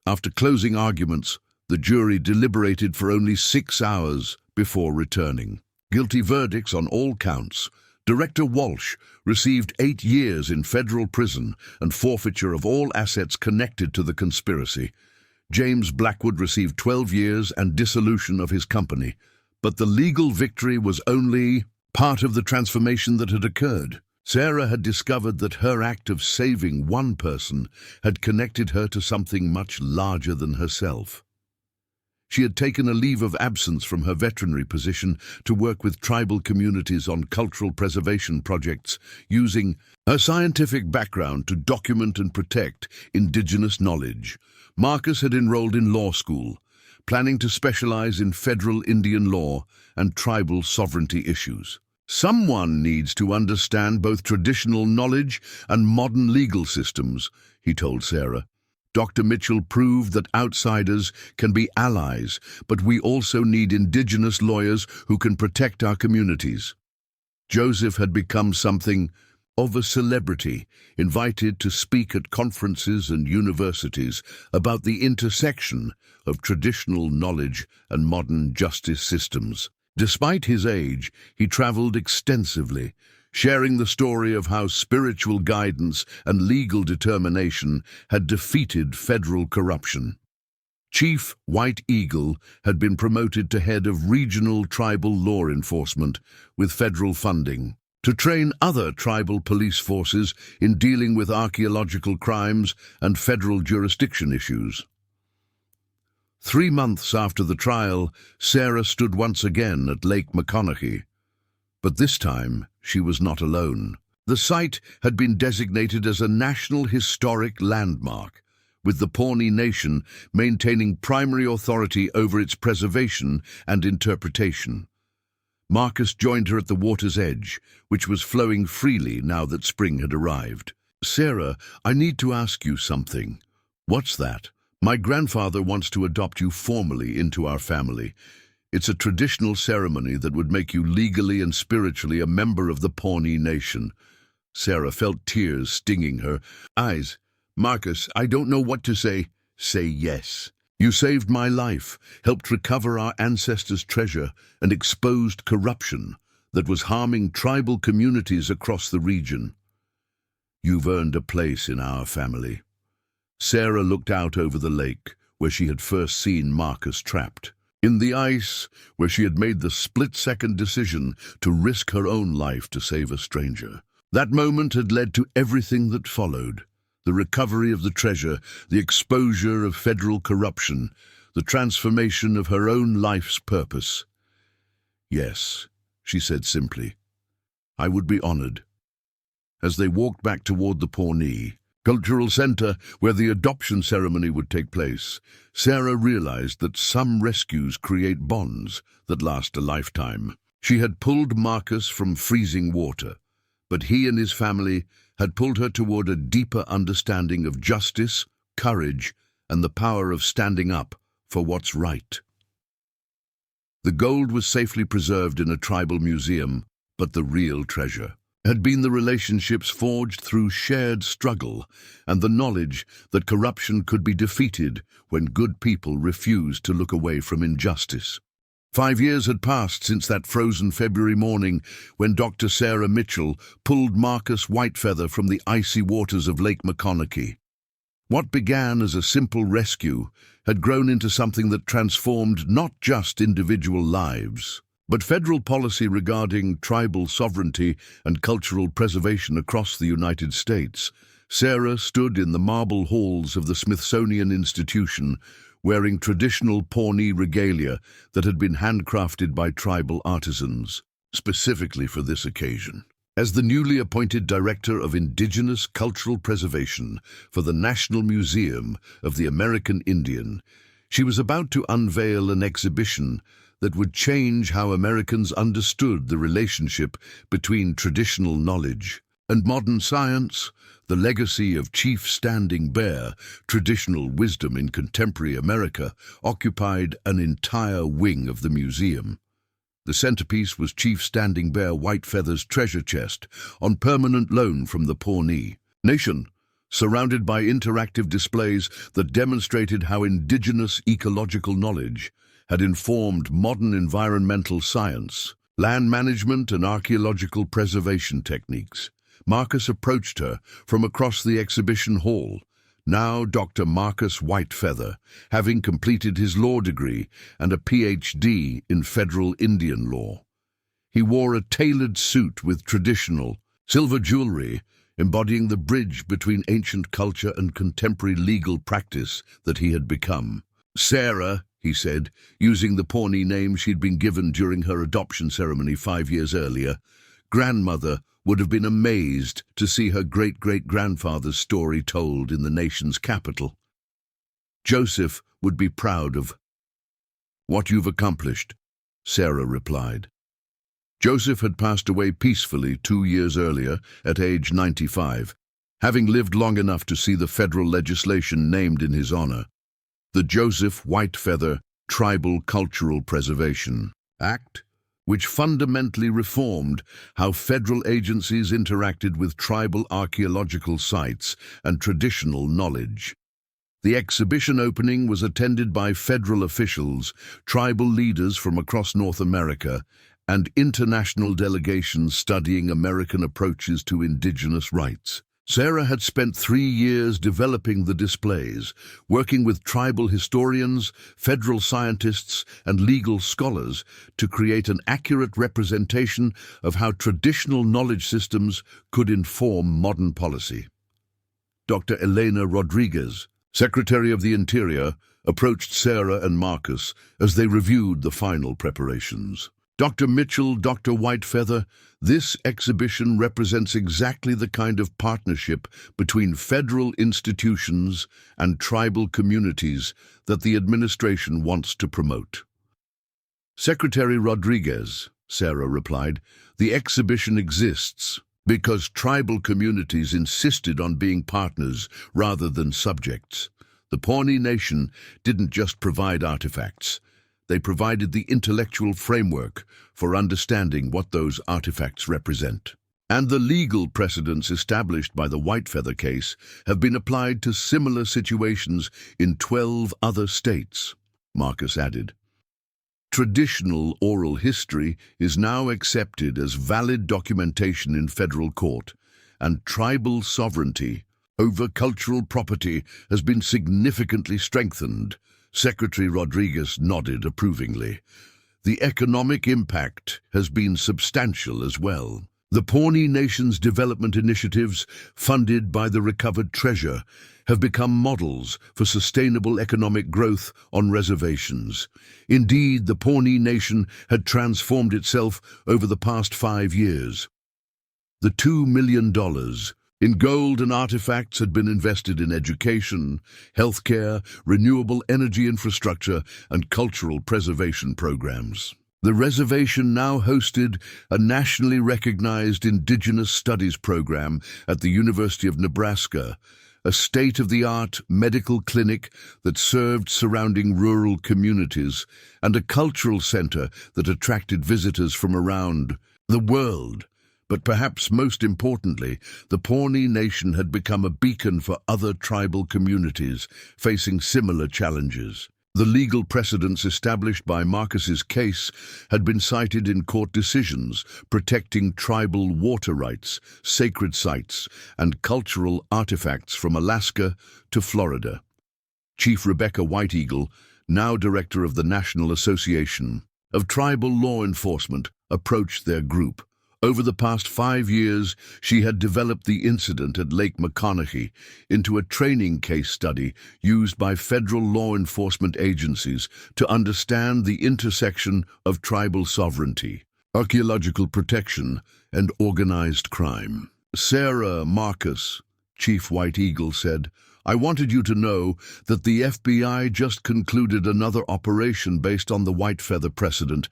After closing arguments, the jury deliberated for only 6 hours before returning. Guilty verdicts on all counts. Director Walsh received 8 years in federal prison and forfeiture of all assets connected to the conspiracy. James Blackwood received 12 years and dissolution of his company. But the legal victory was only part of the transformation that had occurred. Sarah had discovered that her act of saving one person had connected her to something much larger than herself. She had taken a leave of absence from her veterinary position to work with tribal communities on cultural preservation projects, using her scientific background to document and protect indigenous knowledge. Marcus had enrolled in law school, planning to specialize in federal Indian law and tribal sovereignty issues. Someone needs to understand both traditional knowledge and modern legal systems, he told Sarah. Dr. Mitchell proved that outsiders can be allies, but we also need indigenous lawyers who can protect our communities. Joseph had become something of a celebrity, invited to speak at conferences and universities about the intersection of traditional knowledge and modern justice systems. Despite his age, he traveled extensively, sharing the story of how spiritual guidance and legal determination had defeated federal corruption. Chief White Eagle had been promoted to head of regional tribal law enforcement with federal funding to train other tribal police forces in dealing with archaeological crimes and federal jurisdiction issues. 3 months after the trial, Sarah stood once again at Lake McConaughey. But this time, she was not alone. The site had been designated as a National Historic Landmark, with the Pawnee Nation maintaining primary authority over its preservation and interpretation. Marcus joined her at the water's edge, which was flowing freely now that spring had arrived. "Sarah, I need to ask you something." "What's that?" "My grandfather wants to adopt you formally into our family. It's a traditional ceremony that would make you legally and spiritually a member of the Pawnee Nation." Sarah felt tears stinging her eyes. "Marcus, I don't know what to say." "Say yes." You saved my life, helped recover our ancestors' treasure, and exposed corruption that was harming tribal communities across the region. You've earned a place in our family." Sarah looked out over the lake, where she had first seen Marcus trapped. In the ice, where she had made the split-second decision to risk her own life to save a stranger. That moment had led to everything that followed. The recovery of the treasure, the exposure of federal corruption, the transformation of her own life's purpose. "Yes," she said simply. "I would be honored." As they walked back toward the Pawnee cultural center where the adoption ceremony would take place, Sarah realized that some rescues create bonds that last a lifetime. She had pulled Marcus from freezing water, but he and his family had pulled her toward a deeper understanding of justice, courage, and the power of standing up for what's right. The gold was safely preserved in a tribal museum, but the real treasure had been the relationships forged through shared struggle and the knowledge that corruption could be defeated when good people refused to look away from injustice. 5 years had passed since that frozen February morning when Dr. Sarah Mitchell pulled Marcus Whitefeather from the icy waters of Lake McConaughey. What began as a simple rescue had grown into something that transformed not just individual lives, but federal policy regarding tribal sovereignty and cultural preservation across the United States. Sarah stood in the marble halls of the Smithsonian Institution, wearing traditional Pawnee regalia that had been handcrafted by tribal artisans, specifically for this occasion. As the newly appointed Director of Indigenous Cultural Preservation for the National Museum of the American Indian, she was about to unveil an exhibition that would change how Americans understood the relationship between traditional knowledge and modern science. The legacy of Chief Standing Bear, traditional wisdom in contemporary America, occupied an entire wing of the museum. The centerpiece was Chief Standing Bear Whitefeather's treasure chest, on permanent loan from the Pawnee Nation, surrounded by interactive displays that demonstrated how indigenous ecological knowledge had informed modern environmental science, land management, and archaeological preservation techniques. Marcus approached her from across the exhibition hall, now Dr. Marcus Whitefeather, having completed his law degree and a Ph.D. in federal Indian law. He wore a tailored suit with traditional silver jewelry, embodying the bridge between ancient culture and contemporary legal practice that he had become. "Sarah," he said, using the Pawnee name she'd been given during her adoption ceremony 5 years earlier, "grandmother would have been amazed to see her great-great-grandfather's story told in the nation's capital. Joseph would be proud of what you've accomplished," Sarah replied. Joseph had passed away peacefully 2 years earlier at age 95, having lived long enough to see the federal legislation named in his honor, the Joseph Whitefeather Tribal Cultural Preservation Act, which fundamentally reformed how federal agencies interacted with tribal archaeological sites and traditional knowledge. The exhibition opening was attended by federal officials, tribal leaders from across North America, and international delegations studying American approaches to indigenous rights. Sarah had spent 3 years developing the displays, working with tribal historians, federal scientists, and legal scholars to create an accurate representation of how traditional knowledge systems could inform modern policy. Dr. Elena Rodriguez, Secretary of the Interior, approached Sarah and Marcus as they reviewed the final preparations. "Dr. Mitchell, Dr. Whitefeather, this exhibition represents exactly the kind of partnership between federal institutions and tribal communities that the administration wants to promote." "Secretary Rodriguez," Sarah replied, "the exhibition exists because tribal communities insisted on being partners rather than subjects. The Pawnee Nation didn't just provide artifacts. They provided the intellectual framework for understanding what those artifacts represent." And the legal precedents established by the Whitefeather case have been applied to similar situations in 12 other states, Marcus added. Traditional oral history is now accepted as valid documentation in federal court, and tribal sovereignty over cultural property has been significantly strengthened. Secretary Rodriguez nodded approvingly. The economic impact has been substantial as well. The Pawnee Nation's development initiatives, funded by the recovered treasure, have become models for sustainable economic growth on reservations. Indeed, the Pawnee Nation had transformed itself over the past 5 years. The $2 million in gold and artifacts had been invested in education, healthcare, renewable energy infrastructure, and cultural preservation programs. The reservation now hosted a nationally recognized Indigenous Studies program at the University of Nebraska, a state-of-the-art medical clinic that served surrounding rural communities, and a cultural center that attracted visitors from around the world. But perhaps most importantly, the Pawnee Nation had become a beacon for other tribal communities facing similar challenges. The legal precedents established by Marcus's case had been cited in court decisions protecting tribal water rights, sacred sites, and cultural artifacts from Alaska to Florida. Chief Rebecca White Eagle, now director of the National Association of Tribal Law Enforcement, approached their group. Over the past 5 years, she had developed the incident at Lake McConaughey into a training case study used by federal law enforcement agencies to understand the intersection of tribal sovereignty, archaeological protection, and organized crime. Sarah Marcus, Chief White Eagle, said, "I wanted you to know that the FBI just concluded another operation based on the Whitefeather precedent.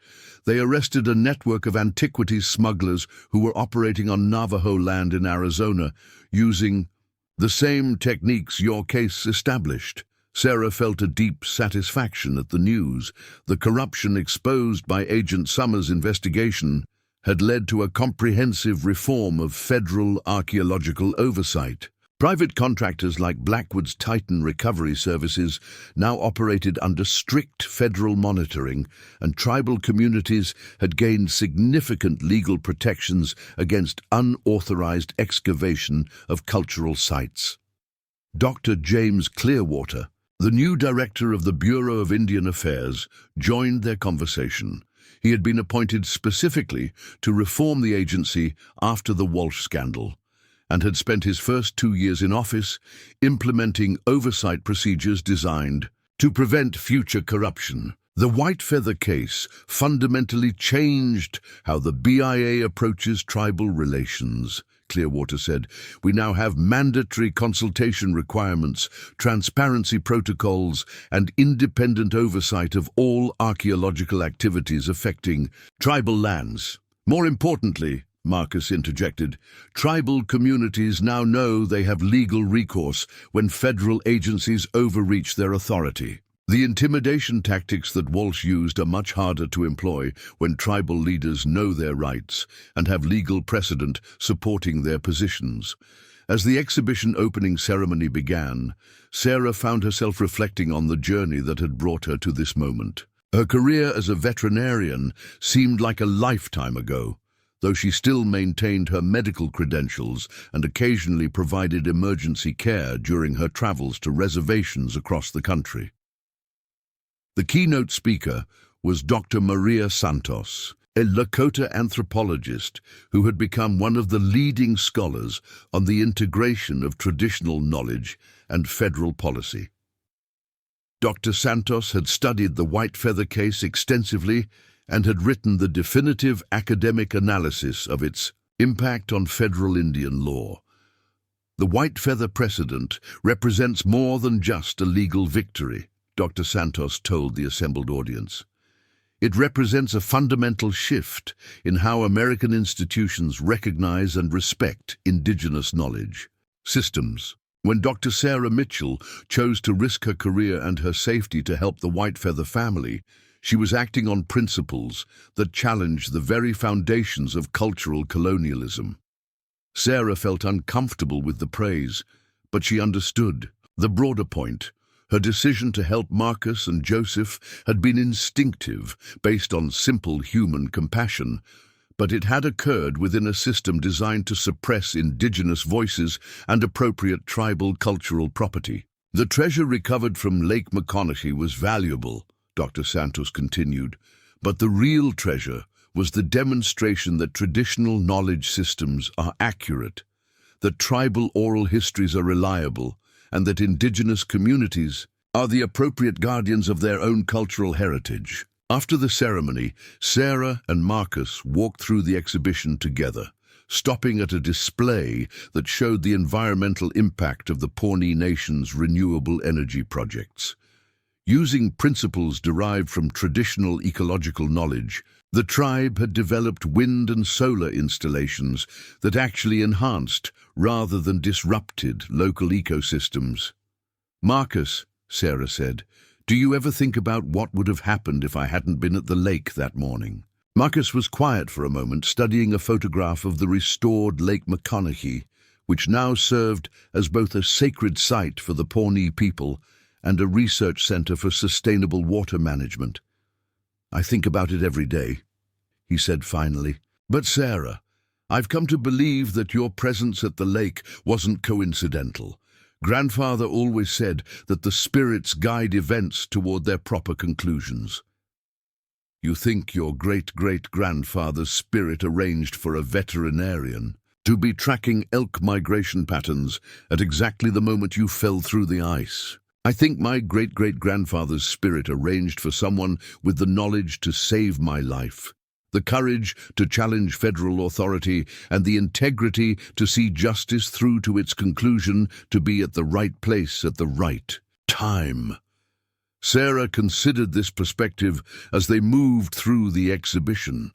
They arrested a network of antiquities smugglers who were operating on Navajo land in Arizona using the same techniques your case established." Sarah felt a deep satisfaction at the news. The corruption exposed by Agent Summers' investigation had led to a comprehensive reform of federal archaeological oversight. Private contractors like Blackwood's Titan Recovery Services now operated under strict federal monitoring, and tribal communities had gained significant legal protections against unauthorized excavation of cultural sites. Dr. James Clearwater, the new director of the Bureau of Indian Affairs, joined their conversation. He had been appointed specifically to reform the agency after the Walsh scandal, and had spent his first 2 years in office implementing oversight procedures designed to prevent future corruption. The Whitefeather case fundamentally changed how the BIA approaches tribal relations, Clearwater said. "We now have mandatory consultation requirements, transparency protocols, and independent oversight of all archaeological activities affecting tribal lands. More importantly," Marcus interjected, "tribal communities now know they have legal recourse when federal agencies overreach their authority. The intimidation tactics that Walsh used are much harder to employ when tribal leaders know their rights and have legal precedent supporting their positions." As the exhibition opening ceremony began, Sarah found herself reflecting on the journey that had brought her to this moment. Her career as a veterinarian seemed like a lifetime ago, though she still maintained her medical credentials and occasionally provided emergency care during her travels to reservations across the country. The keynote speaker was Dr. Maria Santos, a Lakota anthropologist who had become one of the leading scholars on the integration of traditional knowledge and federal policy. Dr. Santos had studied the Whitefeather case extensively and had written the definitive academic analysis of its impact on federal Indian law. The Whitefeather precedent represents more than just a legal victory, Dr. Santos told the assembled audience. It represents a fundamental shift in how American institutions recognize and respect indigenous knowledge systems. When Dr. Sarah Mitchell chose to risk her career and her safety to help the Whitefeather family, she was acting on principles that challenged the very foundations of cultural colonialism. Sarah felt uncomfortable with the praise, but she understood the broader point. Her decision to help Marcus and Joseph had been instinctive, based on simple human compassion, but it had occurred within a system designed to suppress indigenous voices and appropriate tribal cultural property. The treasure recovered from Lake McConaughey was valuable, Dr. Santos continued, but the real treasure was the demonstration that traditional knowledge systems are accurate, that tribal oral histories are reliable, and that indigenous communities are the appropriate guardians of their own cultural heritage. After the ceremony, Sarah and Marcus walked through the exhibition together, stopping at a display that showed the environmental impact of the Pawnee Nation's renewable energy projects. Using principles derived from traditional ecological knowledge, the tribe had developed wind and solar installations that actually enhanced, rather than disrupted, local ecosystems. "Marcus," Sarah said, "do you ever think about what would have happened if I hadn't been at the lake that morning?" Marcus was quiet for a moment, studying a photograph of the restored Lake McConaughey, which now served as both a sacred site for the Pawnee people and a research center for sustainable water management. "I think about it every day," he said finally. "But Sarah, I've come to believe that your presence at the lake wasn't coincidental. Grandfather always said that the spirits guide events toward their proper conclusions." "You think your great-great-grandfather's spirit arranged for a veterinarian to be tracking elk migration patterns at exactly the moment you fell through the ice? I think my great-great-grandfather's spirit arranged for someone with the knowledge to save my life, the courage to challenge federal authority, and the integrity to see justice through to its conclusion, to be at the right place at the right time." Sarah considered this perspective as they moved through the exhibition.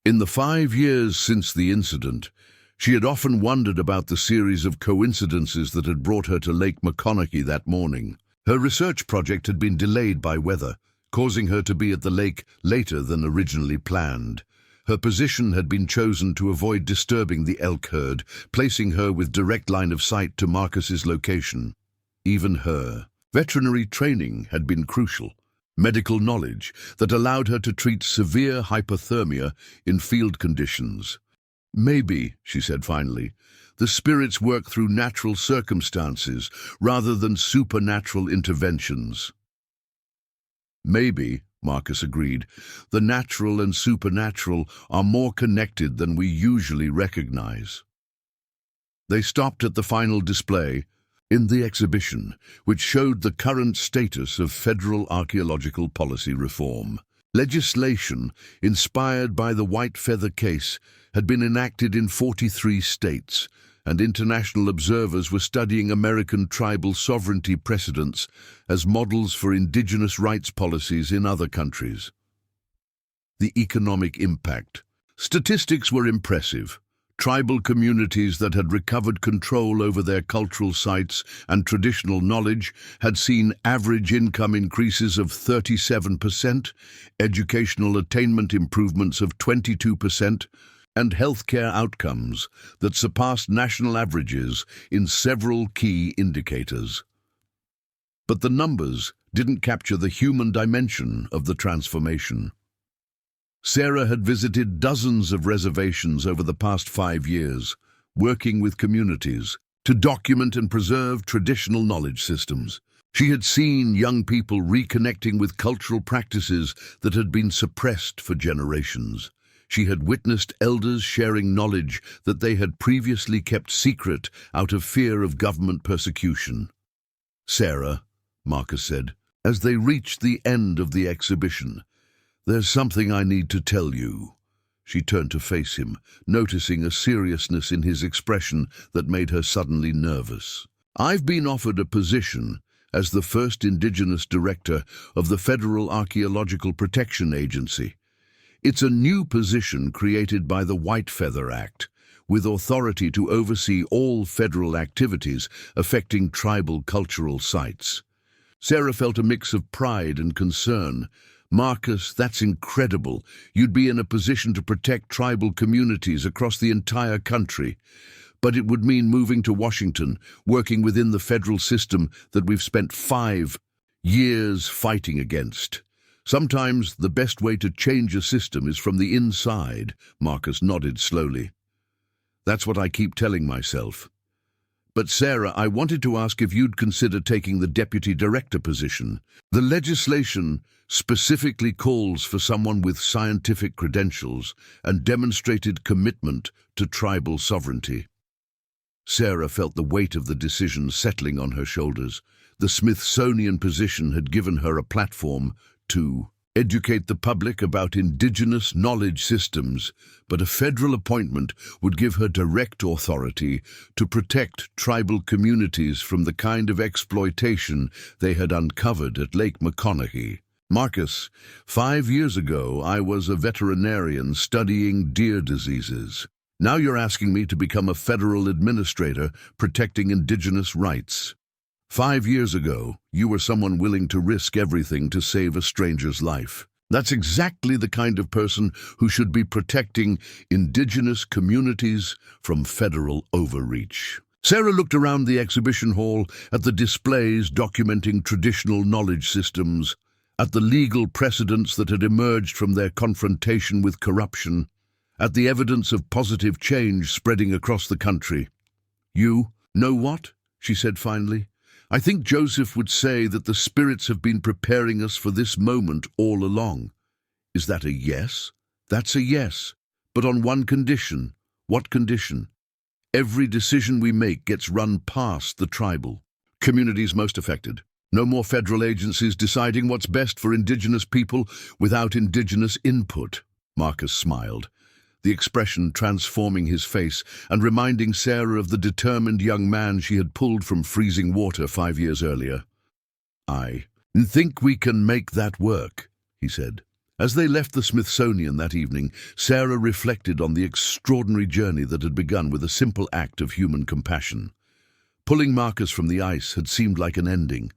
In the 5 years since the incident, she had often wondered about the series of coincidences that had brought her to Lake McConaughey that morning. Her research project had been delayed by weather, causing her to be at the lake later than originally planned. Her position had been chosen to avoid disturbing the elk herd, placing her with direct line of sight to Marcus's location. Even her veterinary training had been crucial. Medical knowledge that allowed her to treat severe hypothermia in field conditions. "Maybe," she said finally, "the spirits work through natural circumstances rather than supernatural interventions." "Maybe," Marcus agreed, "the natural and supernatural are more connected than we usually recognize." They stopped at the final display in the exhibition, which showed the current status of federal archaeological policy reform. Legislation, inspired by the White Feather case, had been enacted in 43 states, and international observers were studying American tribal sovereignty precedents as models for indigenous rights policies in other countries. The economic impact. Statistics were impressive. Tribal communities that had recovered control over their cultural sites and traditional knowledge had seen average income increases of 37%, educational attainment improvements of 22%, and healthcare outcomes that surpassed national averages in several key indicators. But the numbers didn't capture the human dimension of the transformation. Sarah had visited dozens of reservations over the past 5 years, working with communities to document and preserve traditional knowledge systems. She had seen young people reconnecting with cultural practices that had been suppressed for generations. She had witnessed elders sharing knowledge that they had previously kept secret out of fear of government persecution. "Sarah," Marcus said, as they reached the end of the exhibition, "there's something I need to tell you." She turned to face him, noticing a seriousness in his expression that made her suddenly nervous. "I've been offered a position as the first Indigenous director of the Federal Archaeological Protection Agency. It's a new position created by the White Feather Act, with authority to oversee all federal activities affecting tribal cultural sites." Sarah felt a mix of pride and concern, Marcus, that's incredible. You'd be in a position to protect tribal communities across the entire country. But it would mean moving to Washington, working within the federal system that we've spent 5 years fighting against. Sometimes the best way to change a system is from the inside, Marcus nodded slowly. That's what I keep telling myself. But Sarah, I wanted to ask if you'd consider taking the deputy director position. The legislation specifically calls for someone with scientific credentials and demonstrated commitment to tribal sovereignty. Sarah felt the weight of the decision settling on her shoulders. The Smithsonian position had given her a platform to educate the public about indigenous knowledge systems, but a federal appointment would give her direct authority to protect tribal communities from the kind of exploitation they had uncovered at Lake McConaughey. Marcus, 5 years ago I was a veterinarian studying deer diseases. Now you're asking me to become a federal administrator protecting indigenous rights. 5 years ago, you were someone willing to risk everything to save a stranger's life. That's exactly the kind of person who should be protecting indigenous communities from federal overreach. Sarah looked around the exhibition hall at the displays documenting traditional knowledge systems, at the legal precedents that had emerged from their confrontation with corruption, at the evidence of positive change spreading across the country. You know what? She said finally. I think Joseph would say that the spirits have been preparing us for this moment all along. Is that a yes? That's a yes, but on one condition. What condition? Every decision we make gets run past the tribal communities most affected. No more federal agencies deciding what's best for indigenous people without indigenous input. Marcus smiled, the expression transforming his face and reminding Sarah of the determined young man she had pulled from freezing water 5 years earlier. I think we can make that work, he said. As they left the Smithsonian that evening, Sarah reflected on the extraordinary journey that had begun with a simple act of human compassion. Pulling Marcus from the ice had seemed like an ending,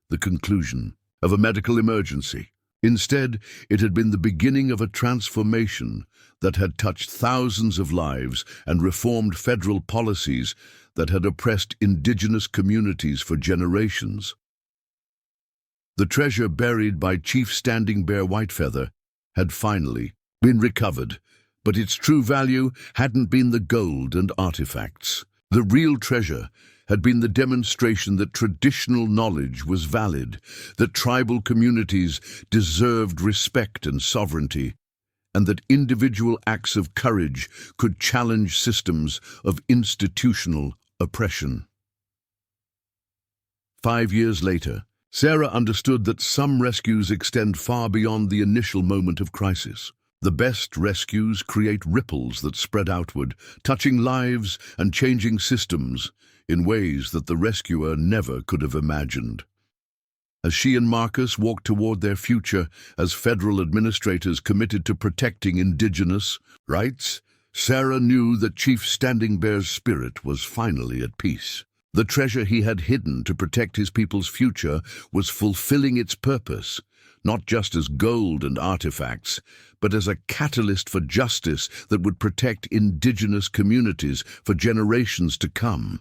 the conclusion of a medical emergency. Instead, it had been the beginning of a transformation that had touched thousands of lives and reformed federal policies that had oppressed indigenous communities for generations. The treasure buried by Chief Standing Bear Whitefeather had finally been recovered, but its true value hadn't been the gold and artifacts. The real treasure had been the demonstration that traditional knowledge was valid, that tribal communities deserved respect and sovereignty, and that individual acts of courage could challenge systems of institutional oppression. 5 years later, Sarah understood that some rescues extend far beyond the initial moment of crisis. The best rescues create ripples that spread outward, touching lives and changing systems in ways that the rescuer never could have imagined. As she and Marcus walked toward their future as federal administrators committed to protecting indigenous rights, Sarah knew that Chief Standing Bear's spirit was finally at peace. The treasure he had hidden to protect his people's future was fulfilling its purpose, not just as gold and artifacts, but as a catalyst for justice that would protect indigenous communities for generations to come.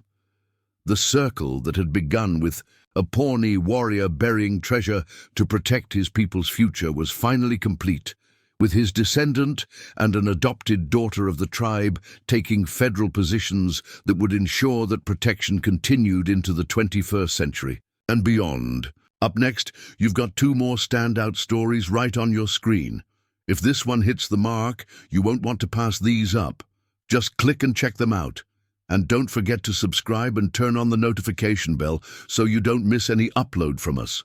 The circle that had begun with a Pawnee warrior burying treasure to protect his people's future was finally complete, with his descendant and an adopted daughter of the tribe taking federal positions that would ensure that protection continued into the 21st century and beyond. Up next, you've got 2 more standout stories right on your screen. If this one hits the mark, you won't want to pass these up. Just click and check them out. And don't forget to subscribe and turn on the notification bell so you don't miss any upload from us.